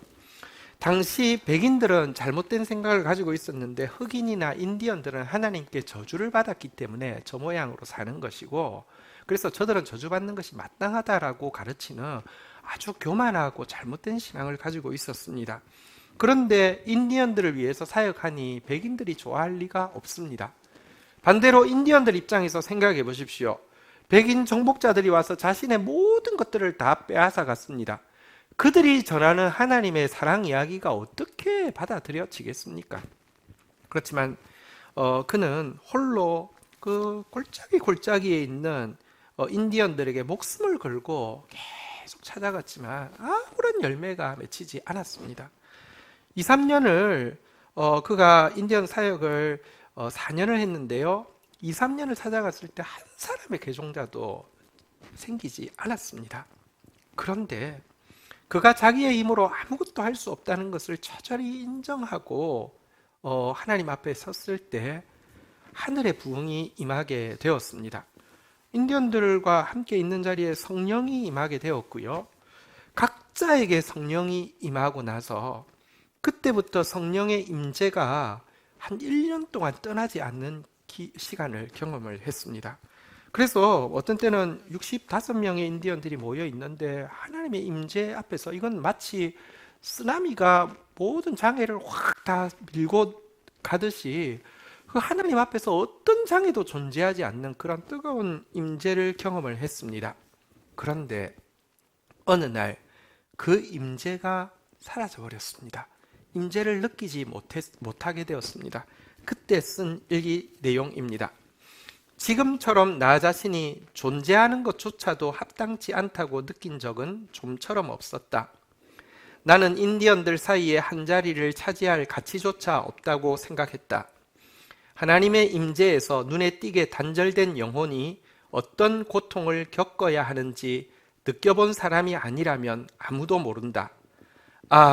당시 백인들은 잘못된 생각을 가지고 있었는데 흑인이나 인디언들은 하나님께 저주를 받았기 때문에 저 모양으로 사는 것이고, 그래서 저들은 저주받는 것이 마땅하다라고 가르치는 아주 교만하고 잘못된 신앙을 가지고 있었습니다. 그런데 인디언들을 위해서 사역하니 백인들이 좋아할 리가 없습니다. 반대로 인디언들 입장에서 생각해 보십시오. 백인 정복자들이 와서 자신의 모든 것들을 다 빼앗아 갔습니다. 그들이 전하는 하나님의 사랑 이야기가 어떻게 받아들여지겠습니까? 그렇지만 그는 홀로 그 골짜기에 있는 인디언들에게 목숨을 걸고 계속 찾아갔지만 아무런 열매가 맺히지 않았습니다. 2, 3년을 그가 인디언 사역을 4년을 했는데요. 2, 3년을 찾아갔을 때 한 사람의 개종자도 생기지 않았습니다. 그런데 그가 자기의 힘으로 아무것도 할 수 없다는 것을 처절히 인정하고 하나님 앞에 섰을 때 하늘의 부흥이 임하게 되었습니다. 인디언들과 함께 있는 자리에 성령이 임하게 되었고요. 각자에게 성령이 임하고 나서 그때부터 성령의 임재가 한 1년 동안 떠나지 않는 시간을 경험을 했습니다. 그래서 어떤 때는 65명의 인디언들이 모여 있는데 하나님의 임재 앞에서 이건 마치 쓰나미가 모든 장애를 확 다 밀고 가듯이 그 하나님 앞에서 어떤 장애도 존재하지 않는 그런 뜨거운 임재를 경험을 했습니다. 그런데 어느 날 그 임재가 사라져 버렸습니다. 임재를 느끼지 못하게 되었습니다. 그때 쓴 일기 내용입니다. 지금처럼 나 자신이 존재하는 것조차도 합당치 않다고 느낀 적은 좀처럼 없었다. 나는 인디언들 사이에 한 자리를 차지할 가치조차 없다고 생각했다. 하나님의 임재에서 눈에 띄게 단절된 영혼이 어떤 고통을 겪어야 하는지 느껴본 사람이 아니라면 아무도 모른다.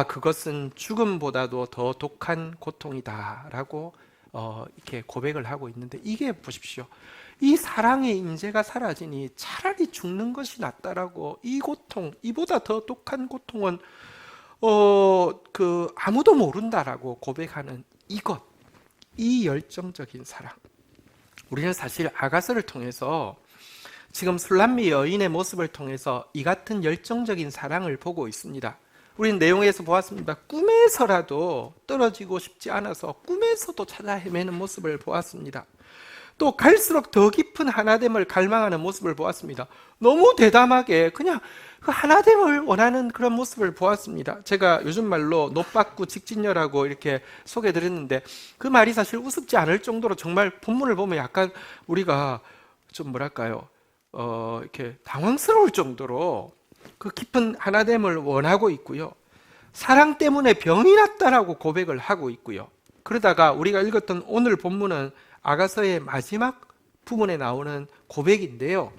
그것은 죽음보다도 더 독한 고통이다 라고 이렇게 고백을 하고 있는데, 이게 보십시오. 이 사랑의 임재가 사라지니 차라리 죽는 것이 낫다라고, 이 고통, 이보다 더 독한 고통은 아무도 모른다라고 고백하는 이 열정적인 사랑. 우리는 사실 아가서를 통해서 지금 술람미 여인의 모습을 통해서 이 같은 열정적인 사랑을 보고 있습니다. 우리는 내용에서 보았습니다. 꿈에서라도 떨어지고 싶지 않아서 꿈에서도 찾아 헤매는 모습을 보았습니다. 또 갈수록 더 깊은 하나됨을 갈망하는 모습을 보았습니다. 너무 대담하게 그냥 그 하나됨을 원하는 그런 모습을 보았습니다. 제가 요즘 말로 노빠꾸 직진녀라고 이렇게 소개해드렸는데, 그 말이 사실 우습지 않을 정도로 정말 본문을 보면 약간 우리가 좀 뭐랄까요, 이렇게 당황스러울 정도로 그 깊은 하나됨을 원하고 있고요. 사랑 때문에 병이 났다라고 고백을 하고 있고요. 그러다가 우리가 읽었던 오늘 본문은 아가서의 마지막 부분에 나오는 고백인데요.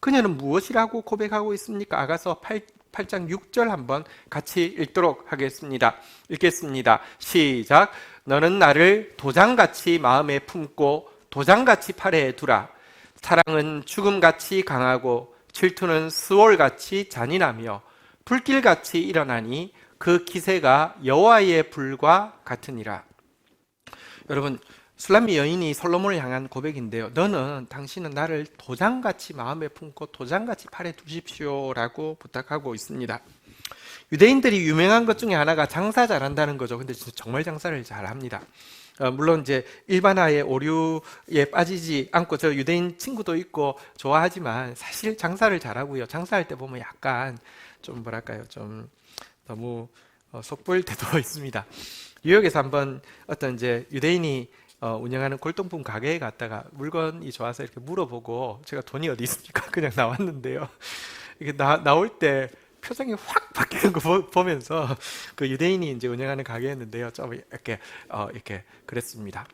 그녀는 무엇이라고 고백하고 있습니까? 아가서 8장 6절 한번 같이 읽도록 하겠습니다. 읽겠습니다. 시작. 너는 나를 도장같이 마음에 품고 도장같이 팔에 두라. 사랑은 죽음같이 강하고 질투는 스월같이 잔인하며 불길같이 일어나니 그 기세가 여호와의 불과 같으니라. 여러분, 술람미 여인이 솔로몬을 향한 고백인데요. 당신은 나를 도장같이 마음에 품고 도장같이 팔에 두십시오라고 부탁하고 있습니다. 유대인들이 유명한 것 중에 하나가 장사 잘한다는 거죠. 근데 진짜 정말 장사를 잘합니다. 물론 이제 일반화의 오류에 빠지지 않고, 저 유대인 친구도 있고 좋아하지만 사실 장사를 잘하고요. 장사할 때 보면 약간 좀 뭐랄까요, 좀 너무 속보일 때도 있습니다. 뉴욕에서 한번 어떤 이제 유대인이 운영하는 골동품 가게에 갔다가 물건이 좋아서 이렇게 물어보고 제가 돈이 어디 있습니까? 그냥 나왔는데요. 이게 나올 때 표정이 확 바뀌는 거 보면서 그 유대인이 이제 운영하는 가게였는데요. 좀 이렇게 그랬습니다.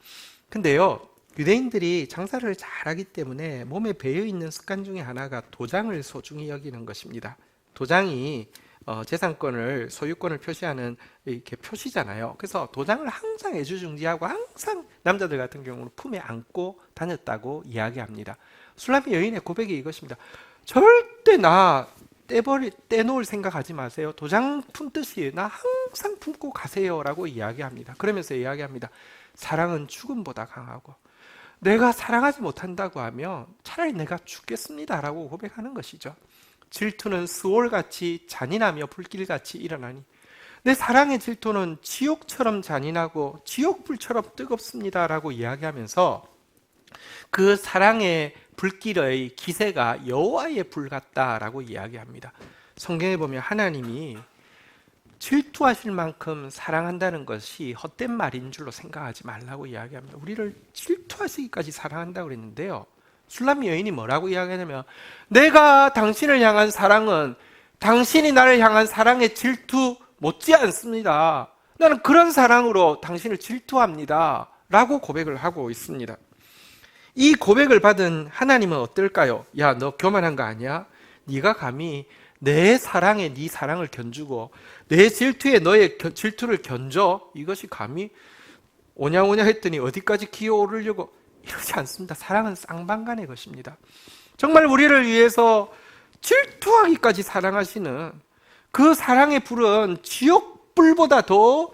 근데요, 유대인들이 장사를 잘하기 때문에 몸에 배어 있는 습관 중에 하나가 도장을 소중히 여기는 것입니다. 도장이 재산권을, 소유권을 표시하는 이렇게 표시잖아요. 그래서 도장을 항상 애지중지하고 항상 남자들 같은 경우는 품에 안고 다녔다고 이야기합니다. 술람미 여인의 고백이 이것입니다. 절대 나 떼놓을 생각하지 마세요. 도장 품듯이 나 항상 품고 가세요라고 이야기합니다. 그러면서 이야기합니다. 사랑은 죽음보다 강하고 내가 사랑하지 못한다고 하면 차라리 내가 죽겠습니다라고 고백하는 것이죠. 질투는 스올같이 잔인하며 불길같이 일어나니 내 사랑의 질투는 지옥처럼 잔인하고 지옥불처럼 뜨겁습니다라고 이야기하면서 그 사랑의 불길의 기세가 여호와의 불 같다라고 이야기합니다. 성경에 보면 하나님이 질투하실 만큼 사랑한다는 것이 헛된 말인 줄로 생각하지 말라고 이야기합니다. 우리를 질투하시기까지 사랑한다고 그랬는데요. 술람미 여인이 뭐라고 이야기하냐면 내가 당신을 향한 사랑은 당신이 나를 향한 사랑의 질투 못지 않습니다. 나는 그런 사랑으로 당신을 질투합니다 라고 고백을 하고 있습니다. 이 고백을 받은 하나님은 어떨까요? 야, 너 교만한 거 아니야? 네가 감히 내 사랑에 네 사랑을 견주고 내 질투에 너의 질투를 견져? 이것이 감히 오냐오냐 했더니 어디까지 기어오르려고? 이러지 않습니다. 사랑은 쌍방간의 것입니다. 정말 우리를 위해서 질투하기까지 사랑하시는 그 사랑의 불은 지옥불보다 더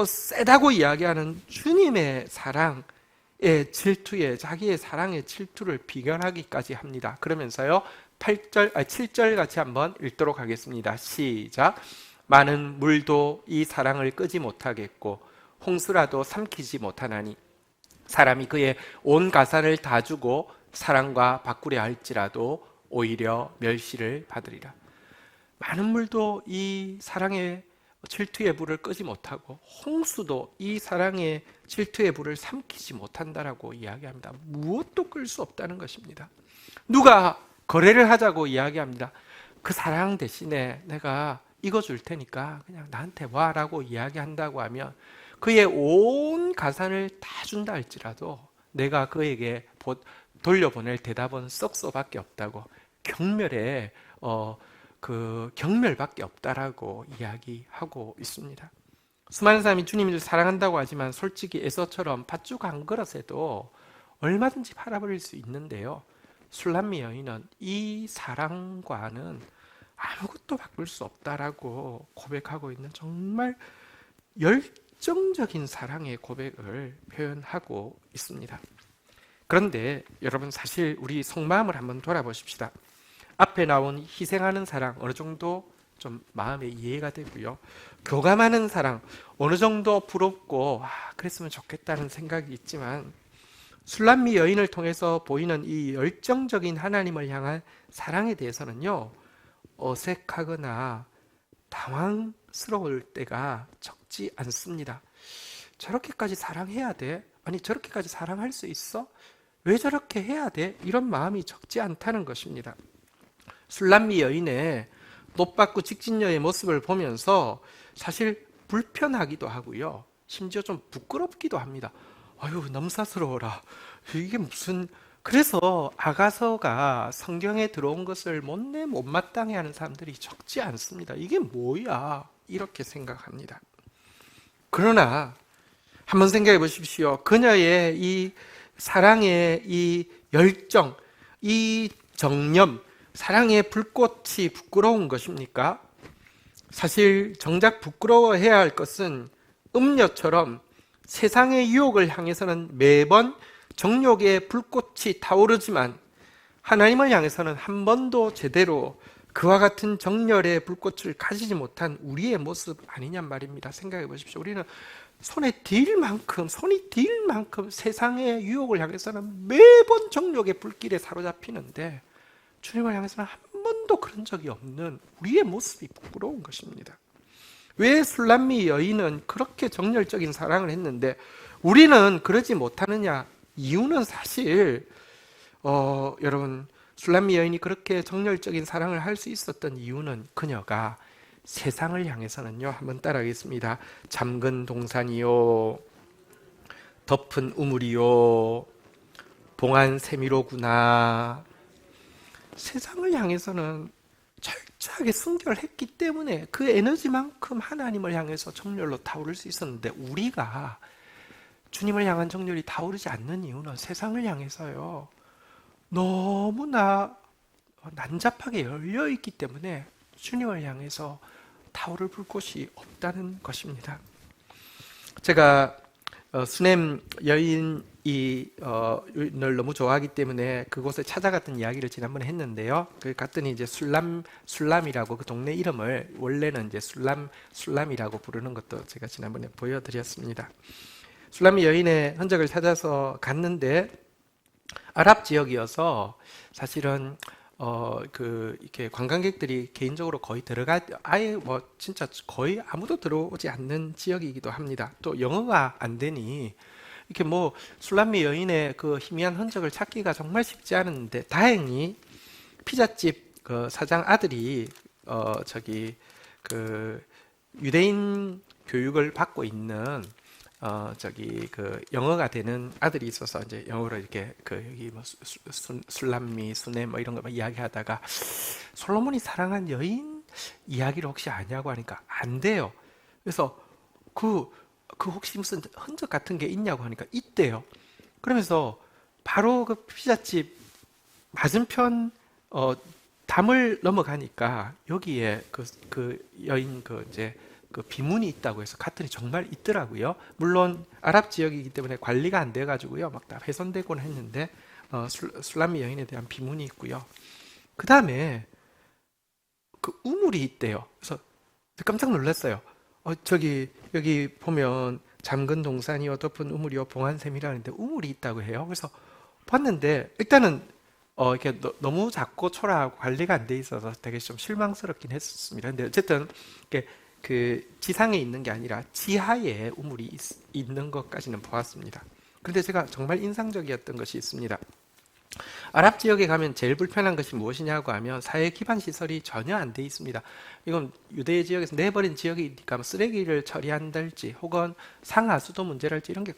세다고 이야기하는 주님의 사랑의 질투에 자기의 사랑의 질투를 비견하기까지 합니다. 그러면서요 7절 같이 한번 읽도록 하겠습니다. 시작. 많은 물도 이 사랑을 끄지 못하겠고 홍수라도 삼키지 못하나니 사람이 그의 온 가산을 다 주고 사랑과 바꾸려 할지라도 오히려 멸시를 받으리라. 많은 물도 이 사랑의 질투의 불을 끄지 못하고 홍수도 이 사랑의 질투의 불을 삼키지 못한다라고 이야기합니다. 무엇도 끌 수 없다는 것입니다. 누가 거래를 하자고 이야기합니다. 그 사랑 대신에 내가 이거 줄 테니까 그냥 나한테 와라고 이야기한다고 하면 그의 온 가산을 다 준다 할지라도 내가 그에게 돌려보낼 대답은 썩소밖에 없다고 경멸에 그 경멸밖에 없다라고 이야기하고 있습니다. 수많은 사람이 주님을 사랑한다고 하지만 솔직히 에서처럼 팥죽 한 그릇에도 얼마든지 팔아버릴 수 있는데요. 술람미 여인은 이 사랑과는 아무것도 바꿀 수 없다라고 고백하고 있는 정말 열정적인 사랑의 고백을 표현하고 있습니다. 그런데 여러분 사실 우리 속마음을 한번 돌아보십시다. 앞에 나온 희생하는 사랑 어느 정도 좀 마음에 이해가 되고요. 교감하는 사랑 어느 정도 부럽고 그랬으면 좋겠다는 생각이 있지만 술람미 여인을 통해서 보이는 이 열정적인 하나님을 향한 사랑에 대해서는요. 어색하거나 당황스러울 때가 적지 않습니다. 저렇게까지 사랑해야 돼? 아니 저렇게까지 사랑할 수 있어? 왜 저렇게 해야 돼? 이런 마음이 적지 않다는 것입니다. 술람미 여인의 노받고 직진녀의 모습을 보면서 사실 불편하기도 하고요. 심지어 좀 부끄럽기도 합니다. 아유 넘사스러워라. 이게 무슨 그래서 아가서가 성경에 들어온 것을 못마땅해 하는 사람들이 적지 않습니다. 이게 뭐야? 이렇게 생각합니다. 그러나 한번 생각해 보십시오. 그녀의 이 사랑의 이 열정, 이 정념, 사랑의 불꽃이 부끄러운 것입니까? 사실 정작 부끄러워해야 할 것은 음녀처럼 세상의 유혹을 향해서는 매번 정욕의 불꽃이 타오르지만 하나님을 향해서는 한 번도 제대로 그와 같은 정열의 불꽃을 가지지 못한 우리의 모습 아니냔 말입니다. 생각해 보십시오. 우리는 손이 딜 만큼 세상의 유혹을 향해서는 매번 정욕의 불길에 사로잡히는데 주님을 향해서는 한 번도 그런 적이 없는 우리의 모습이 부끄러운 것입니다. 왜 술람미 여인은 그렇게 정열적인 사랑을 했는데 우리는 그러지 못하느냐? 이유는 사실 여러분, 술람미 여인이 그렇게 정열적인 사랑을 할 수 있었던 이유는 그녀가 세상을 향해서는요, 한번 따라하겠습니다. 잠근 동산이요, 덮은 우물이요, 봉한 세미로구나. 세상을 향해서는 철저하게 순결했기 때문에 그 에너지만큼 하나님을 향해서 정열로 타오를 수 있었는데, 우리가 주님을 향한 정열이 타오르지 않는 이유는 세상을 향해서요, 너무나 난잡하게 열려 있기 때문에 주님을 향해서 타오를 불꽃이 없다는 것입니다. 제가 수넴 여인을 너무 좋아하기 때문에 그곳에 찾아갔던 이야기를 지난번에 했는데요. 그 갔더니 이제 술람이라고 그 동네 이름을 원래는 이제 술람이라고 부르는 것도 제가 지난번에 보여드렸습니다. 술람미 여인의 흔적을 찾아서 갔는데 아랍 지역이어서 사실은 이렇게 관광객들이 개인적으로 거의 아예 뭐 진짜 거의 아무도 들어오지 않는 지역이기도 합니다. 또 영어가 안 되니 이렇게 뭐 술람미 여인의 그 희미한 흔적을 찾기가 정말 쉽지 않은데, 다행히 피자집 그 사장 아들이 그 유대인 교육을 받고 있는 그 영어가 되는 아들이 있어서 이제 영어로 이렇게 여기 뭐 술람미, 수넴 뭐 이런 거 이야기하다가 솔로몬이 사랑한 여인 이야기를 혹시 아냐고 하니까 안 돼요. 그래서 그 혹시 무슨 흔적 같은 게 있냐고 하니까 있대요. 그러면서 바로 그 피자집 맞은편 담을 넘어가니까 여기에 그 여인 이제 그 비문이 있다고 해서 갔더니 정말 있더라고요. 물론 아랍 지역이기 때문에 관리가 안 돼가지고요, 막 다 훼손되곤 했는데 술람미 여인에 대한 비문이 있고요. 그 다음에 그 우물이 있대요. 그래서 깜짝 놀랐어요. 여기 보면 잠근 동산이요, 덮은 우물이요, 봉한 샘이라는데 우물이 있다고 해요. 그래서 봤는데 일단은 이렇게 너무 작고 초라하고 관리가 안 돼 있어서 되게 좀 실망스럽긴 했었습니다. 근데 어쨌든 그 지상에 있는 게 아니라 지하에 우물이 있는 것까지는 보았습니다. 그런데 제가 정말 인상적이었던 것이 있습니다. 아랍 지역에 가면 제일 불편한 것이 무엇이냐고 하면 사회 기반 시설이 전혀 안 돼 있습니다. 이건 유대 지역에서 내버린 지역이니까 쓰레기를 처리한달지 혹은 상하수도 문제랄지 이런 게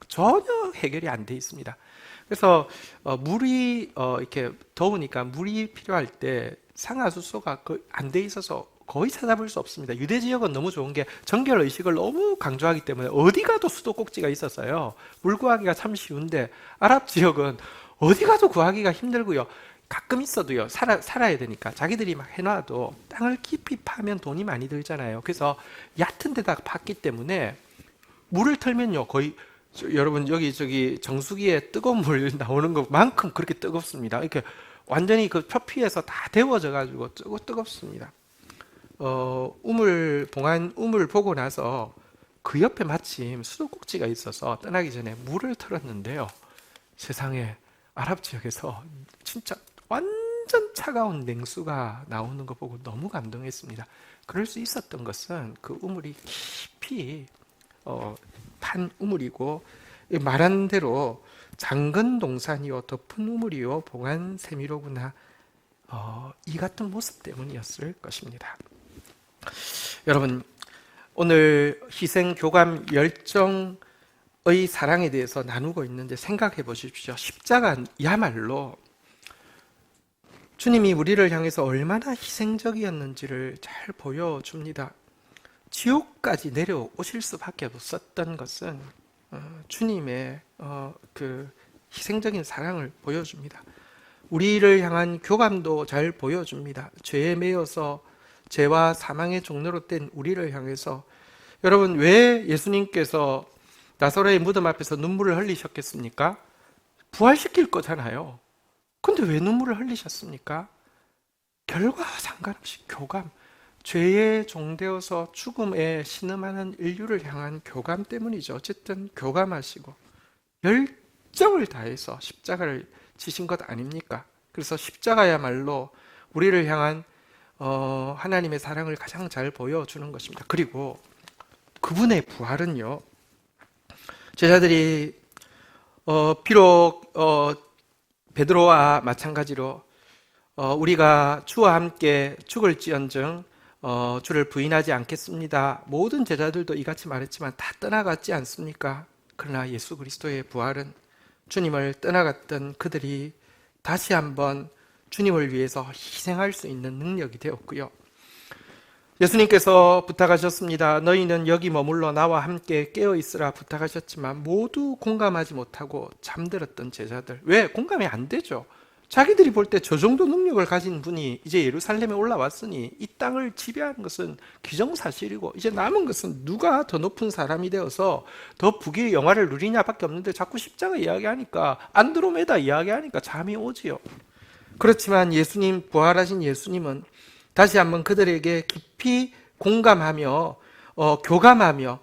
전혀 해결이 안 돼 있습니다. 그래서 물이 이렇게 더우니까 물이 필요할 때 상하수소가 안 돼 있어서 거의 찾아볼 수 없습니다. 유대 지역은 너무 좋은 게 정결 의식을 너무 강조하기 때문에 어디 가도 수도꼭지가 있었어요. 물 구하기가 참 쉬운데 아랍 지역은 어디 가도 구하기가 힘들고요. 가끔 있어도요, 살아야 되니까 자기들이 막 해놔도 땅을 깊이 파면 돈이 많이 들잖아요. 그래서 얕은 데다 팠기 때문에 물을 털면요, 거의 여러분 여기 정수기에 뜨거운 물 나오는 것만큼 그렇게 뜨겁습니다. 이렇게 완전히 그 표피에서 다 데워져 가지고 뜨겁습니다. 봉한 우물 보고 나서 그 옆에 마침 수도꼭지가 있어서 떠나기 전에 물을 틀었는데요, 세상에 아랍 지역에서 진짜 완전 차가운 냉수가 나오는 거 보고 너무 감동했습니다. 그럴 수 있었던 것은 그 우물이 깊이 판 우물이고, 말한 대로 잠근 동산이요, 덮은 우물이요, 봉한 샘이로구나, 이 같은 모습 때문이었을 것입니다. 여러분, 오늘 희생, 교감, 열정의 사랑에 대해서 나누고 있는데 생각해 보십시오. 십자가야말로 주님이 우리를 향해서 얼마나 희생적이었는지를 잘 보여줍니다. 지옥까지 내려오실 수밖에 없었던 것은 주님의 그 희생적인 사랑을 보여줍니다. 우리를 향한 교감도 잘 보여줍니다. 죄에 매여서 죄와 사망의 종로로 된 우리를 향해서, 여러분 왜 예수님께서 나사로의 무덤 앞에서 눈물을 흘리셨겠습니까? 부활시킬 거잖아요. 근데 왜 눈물을 흘리셨습니까? 결과와 상관없이 교감, 죄에 종되어서 죽음에 신음하는 인류를 향한 교감 때문이죠. 어쨌든 교감하시고 열정을 다해서 십자가를 지신 것 아닙니까? 그래서 십자가야말로 우리를 향한 하나님의 사랑을 가장 잘 보여주는 것입니다. 그리고 그분의 부활은요, 제자들이 비록 베드로와 마찬가지로 우리가 주와 함께 죽을지언정 주를 부인하지 않겠습니다. 모든 제자들도 이같이 말했지만 다 떠나갔지 않습니까? 그러나 예수 그리스도의 부활은 주님을 떠나갔던 그들이 다시 한번 주님을 위해서 희생할 수 있는 능력이 되었고요. 예수님께서 부탁하셨습니다. 너희는 여기 머물러 나와 함께 깨어있으라 부탁하셨지만 모두 공감하지 못하고 잠들었던 제자들. 왜? 공감이 안 되죠. 자기들이 볼 때 저 정도 능력을 가진 분이 이제 예루살렘에 올라왔으니 이 땅을 지배하는 것은 기정사실이고 이제 남은 것은 누가 더 높은 사람이 되어서 더 부귀의 영화를 누리냐밖에 없는데 자꾸 십자가 이야기하니까, 안드로메다 이야기하니까 잠이 오지요. 그렇지만 예수님, 부활하신 예수님은 다시 한번 그들에게 깊이 공감하며 교감하며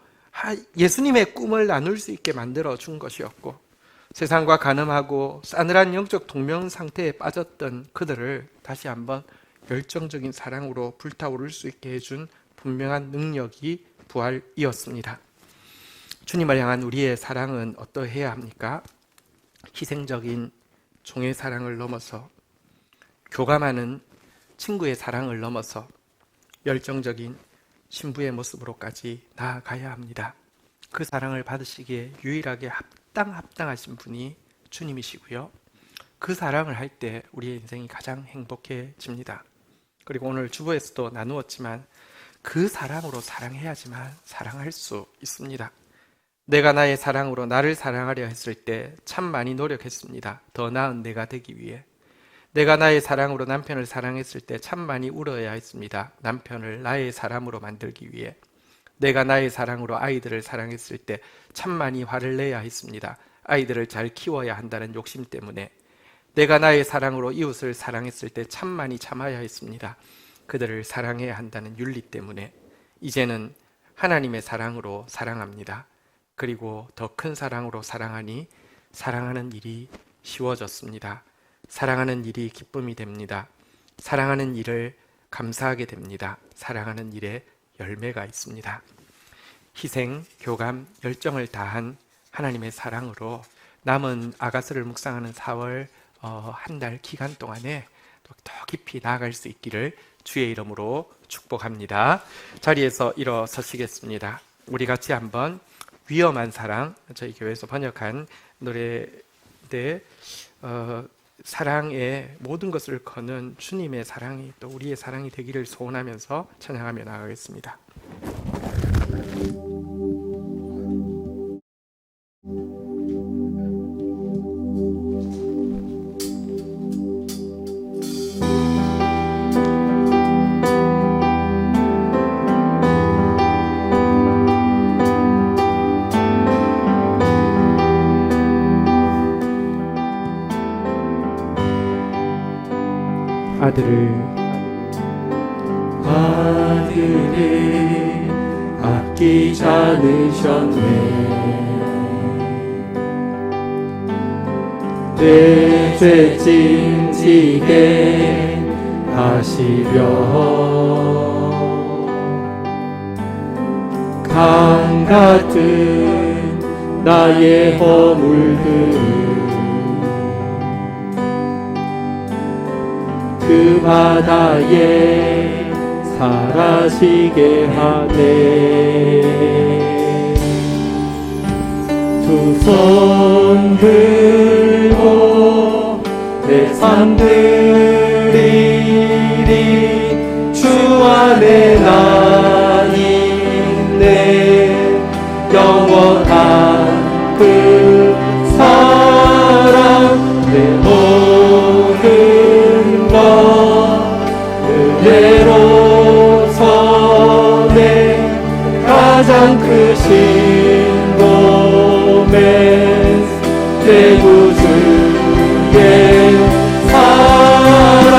예수님의 꿈을 나눌 수 있게 만들어 준 것이었고, 세상과 간음하고 싸늘한 영적 동명 상태에 빠졌던 그들을 다시 한번 열정적인 사랑으로 불타오를 수 있게 해준 분명한 능력이 부활이었습니다. 주님을 향한 우리의 사랑은 어떠해야 합니까? 희생적인 종의 사랑을 넘어서, 교감하는 친구의 사랑을 넘어서 열정적인 신부의 모습으로까지 나아가야 합니다. 그 사랑을 받으시기에 유일하게 합당하신 분이 주님이시고요. 그 사랑을 할 때 우리의 인생이 가장 행복해집니다. 그리고 오늘 주보에서도 나누었지만 그 사랑으로 사랑해야지만 사랑할 수 있습니다. 내가 나의 사랑으로 나를 사랑하려 했을 때 참 많이 노력했습니다. 더 나은 내가 되기 위해. 내가 나의 사랑으로 남편을 사랑했을 때 참 많이 울어야 했습니다. 남편을 나의 사람으로 만들기 위해. 내가 나의 사랑으로 아이들을 사랑했을 때 참 많이 화를 내야 했습니다. 아이들을 잘 키워야 한다는 욕심 때문에. 내가 나의 사랑으로 이웃을 사랑했을 때 참 많이 참아야 했습니다. 그들을 사랑해야 한다는 윤리 때문에. 이제는 하나님의 사랑으로 사랑합니다. 그리고 더 큰 사랑으로 사랑하니 사랑하는 일이 쉬워졌습니다. 사랑하는 일이 기쁨이 됩니다. 사랑하는 일을 감사하게 됩니다. 사랑하는 일에 열매가 있습니다. 희생, 교감, 열정을 다한 하나님의 사랑으로 남은 아가서를 묵상하는 4월 한 달 기간 동안에 더 깊이 나아갈 수 있기를 주의 이름으로 축복합니다. 자리에서 일어서시겠습니다. 우리 같이 한번 위험한 사랑, 저희 교회에서 번역한 노래인데 사랑의 모든 것을 거는 주님의 사랑이 또 우리의 사랑이 되기를 소원하면서 찬양하며 나가겠습니다. 아들을 아끼지 않으셨네. 내 죄 찜지게 하시려 강 같은 나의 허물들 그 바다에 사라지게 하네. 두 손 들고 내 삶 드리리 주 안에 나 있네. 영원한 그 사랑 내 모든 것 은혜로 선해 가장 크신 몸에 대구주의 사랑.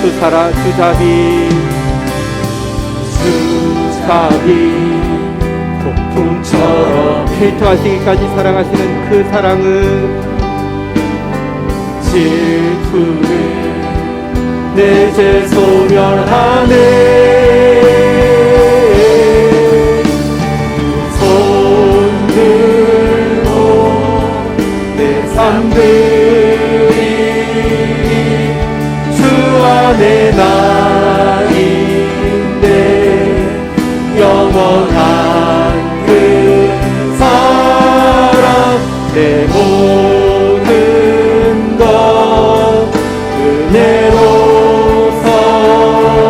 주 사랑, 주 자비 감사히 폭풍처럼 필토하시기까지 사랑하시는 그 사랑은 질투를 내제 소멸하네. 손 들고 내 삶들이 주 안에 나인데 영원한 그 사랑 내 모든 것 은혜로서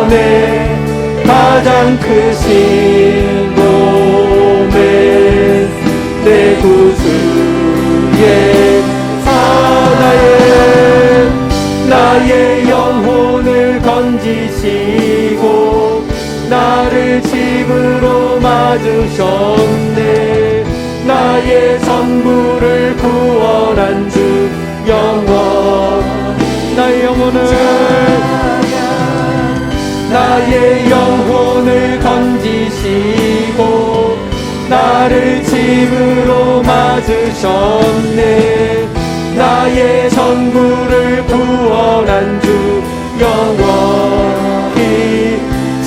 내 가장 크신 몸에 내 구주의 사나에 나의 영혼을 건지시고 나를 집으로 맞으셨네. 나의 전부를 구원한 주 영원 나의 영혼을 건지시고 나를 집으로 맞으셨네. 나의 전부를 구원한 주 영원히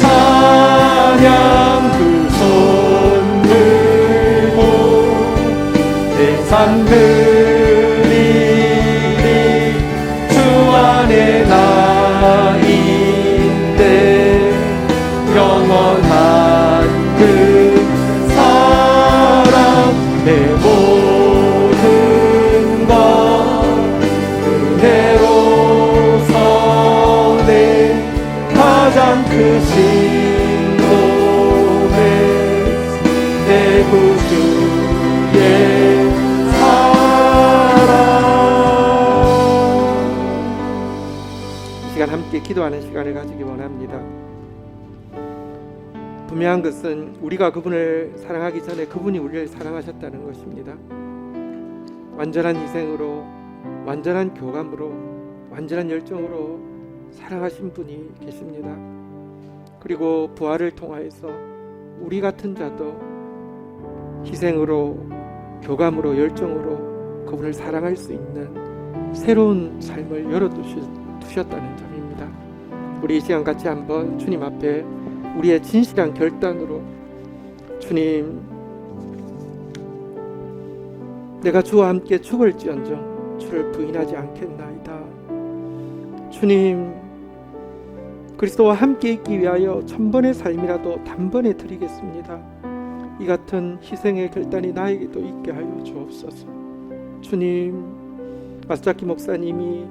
찬양. 그 손 들고 내 삶들이 주 안에 나인데 영원한 그 사랑 내 모든 것 은혜로서 내 가장 크신 몸에 내 구주의 사랑. 이 시간 함께 기도하는 시간을 가지기 원합니다. 분명한 것은 우리가 그분을 사랑하기 전에 그분이 우리를 사랑하셨다는 것입니다. 완전한 희생으로, 완전한 교감으로, 완전한 열정으로 사랑하신 분이 계십니다. 그리고 부활을 통하여서 우리 같은 자도 희생으로, 교감으로, 열정으로 그분을 사랑할 수 있는 새로운 삶을 열어두셨다는 점입니다. 우리 이 시간 같이 한번 주님 앞에 우리의 진실한 결단으로, 주님, 내가 주와 함께 죽을지언정 주를 부인하지 않겠나이다. 주님, 그리스도와 함께 있기 위하여 천번의 삶이라도 단번에 드리겠습니다. 이 같은 희생의 결단이 나에게도 있게 하여 주옵소서. 주님, 마스자키 목사님이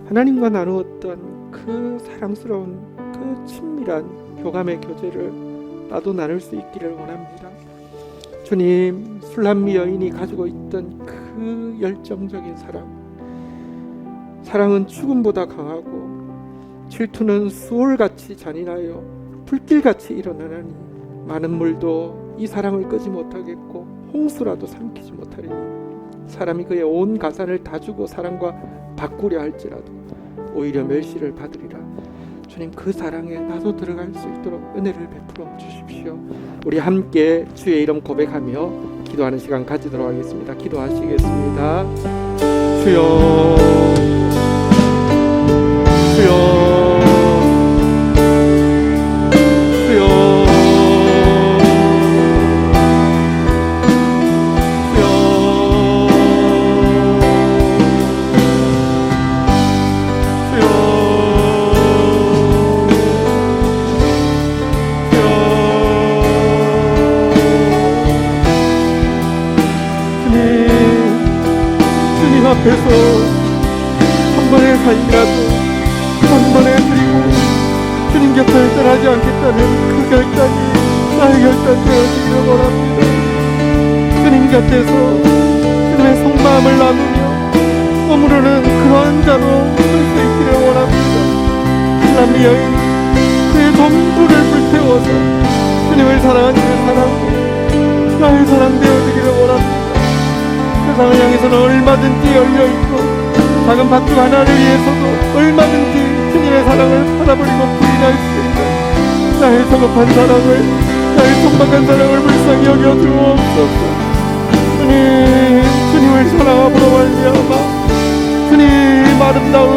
하나님과 나누었던 그 사랑스러운 그 친밀한 교감의 교제를 나도 나눌 수 있기를 원합니다. 주님, 술람미 여인이 가지고 있던 그 열정적인 사랑은 죽음보다 강하고 질투는 수월같이 잔인하여 불길같이 일어나나니 많은 물도 이 사랑을 끄지 못하겠고 홍수라도 삼키지 못하리니 사람이 그의 온 가산을 다 주고 사랑과 바꾸려 할지라도 오히려 멸시를 받으리라. 주님, 그 사랑에 나도 들어갈 수 있도록 은혜를 베풀어 주십시오. 우리 함께 주의 이름 고백하며 기도하는 시간 가지도록 하겠습니다. 기도하시겠습니다. 주여, 주여, 앞에서 한 번의 삶이라도 한 번에 드리고 주님 곁을 떠나지 않겠다는 그 결단이 나의 결단 되어지기를 원합니다. 주님 곁에서 주님의 속마음을 나누며 머무르는 그러한 자로 설 수 있기를 원합니다. 술람미 여인이 그의 전부를 불태워서 주님을 사랑한 그 사랑이 나의 사랑 되어지기를 원합니다. 세상을 향해서는 얼마든지 열려있고 작은 밭둑 하나를 위해서도 얼마든지 주님의 사랑을 팔아버리고 부인할 수 있는 나의 성급한 사랑을 나의 척박한 사랑을 불쌍히 여겨 주옵소서. 주님을 사랑함으로 말미암아 주님 아름다운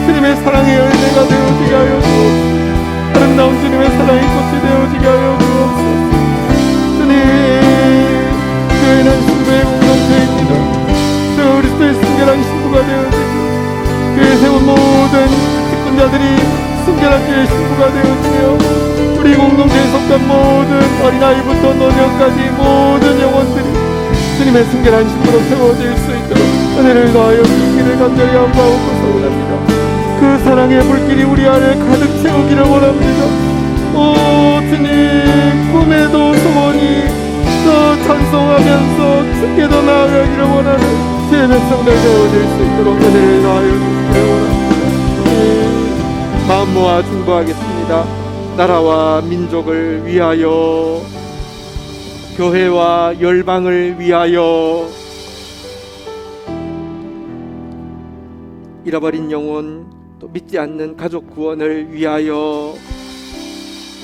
주님의 사랑의 열매가 되어지게 하여 주옵소서. 아름다운 주님의 사랑이 꽃이 되어지게 하여 주옵소서. 주님, 교회는 신부의 공동체입니다. 저 그리스도의 순결한 신부가 되어지고 교회 세운 모든 직분자들이 순결한 주의 신부가 되어지며 우리 공동체에 속한 모든 어린아이부터 노년까지 모든 영혼들이 주님의 순결한 신부로 세워질 수 있도록 은혜를 더하여 주시기를 간절히 원하옵고 소원합니다. 그 사랑의 불길이 우리 안에 가득 채우기를 원합니다. 오 주님, 꿈에도 소원이 더 찬송하면서 주께 더 나아가기를 원하는 주의 백성들 되어질 수 있도록 은혜를 더하여 주시기를 원합니다. 마음 모아 중보하겠습니다. 나라와 민족을 위하여, 교회와 열방을 위하여, 잃어버린 영혼, 또 믿지 않는 가족 구원을 위하여,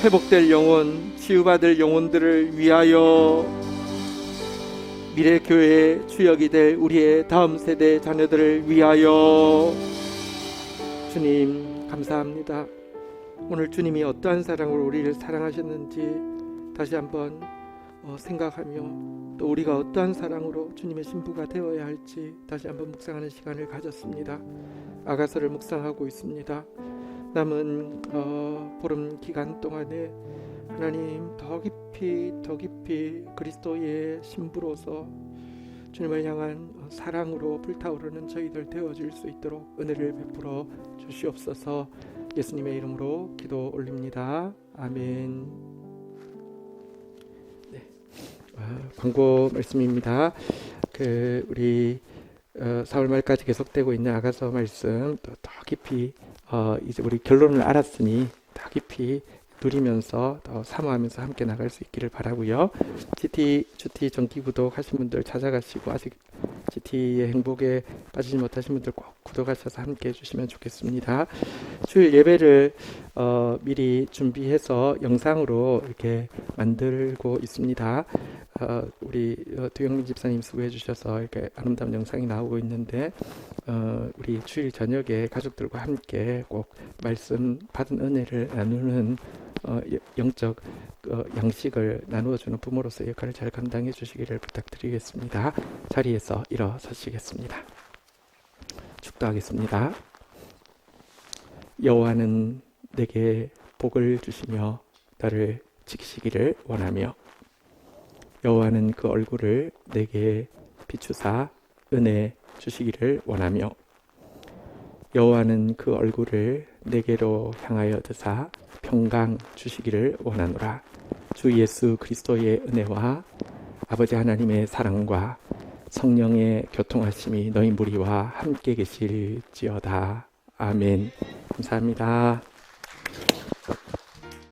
회복될 영혼, 치유받을 영혼들을 위하여, 미래 교회의 주역이 될 우리의 다음 세대 자녀들을 위하여. 주님 감사합니다. 오늘 주님이 어떠한 사랑으로 우리를 사랑하셨는지 다시 한번 생각하며, 또 우리가 어떠한 사랑으로 주님의 신부가 되어야 할지 다시 한번 묵상하는 시간을 가졌습니다. 아가서를 묵상하고 있습니다. 남은 보름 기간 동안에 하나님 더 깊이 그리스도의 신부로서 주님을 향한 사랑으로 불타오르는 저희들 되어질 수 있도록 은혜를 베풀어 주시옵소서. 예수님의 이름으로 기도 올립니다. 아멘. 네. 광고 말씀입니다. 우리 4월 말까지 계속되고 있는 아가서 말씀 더 깊이 이제 우리 결론을 알았으니 더 깊이 누리면서 더 사모하면서 함께 나갈 수 있기를 바라고요. GT 정기 구독하신 분들 찾아가시고 아직 GT의 행복에 빠지지 못하신 분들 꼭 구독하셔서 함께 해주시면 좋겠습니다. 주일 예배를 미리 준비해서 영상으로 이렇게 만들고 있습니다. 우리 두영민 집사님 수고해 주셔서 이렇게 아름다운 영상이 나오고 있는데 우리 주일 저녁에 가족들과 함께 꼭 말씀 받은 은혜를 나누는 영적 양식을 나누어주는 부모로서의 역할을 잘 감당해 주시기를 부탁드리겠습니다. 자리에서 일어서시겠습니다. 축도하겠습니다. 여호와는 내게 복을 주시며 나를 지키시기를 원하며, 여호와는 그 얼굴을 내게 비추사 은혜 주시기를 원하며, 여호와는 그 얼굴을 내게로 향하여 드사 평강 주시기를 원하노라. 주 예수 그리스도의 은혜와 아버지 하나님의 사랑과 성령의 교통하심이 너희 무리와 함께 계실지어다. 아멘. 감사합니다.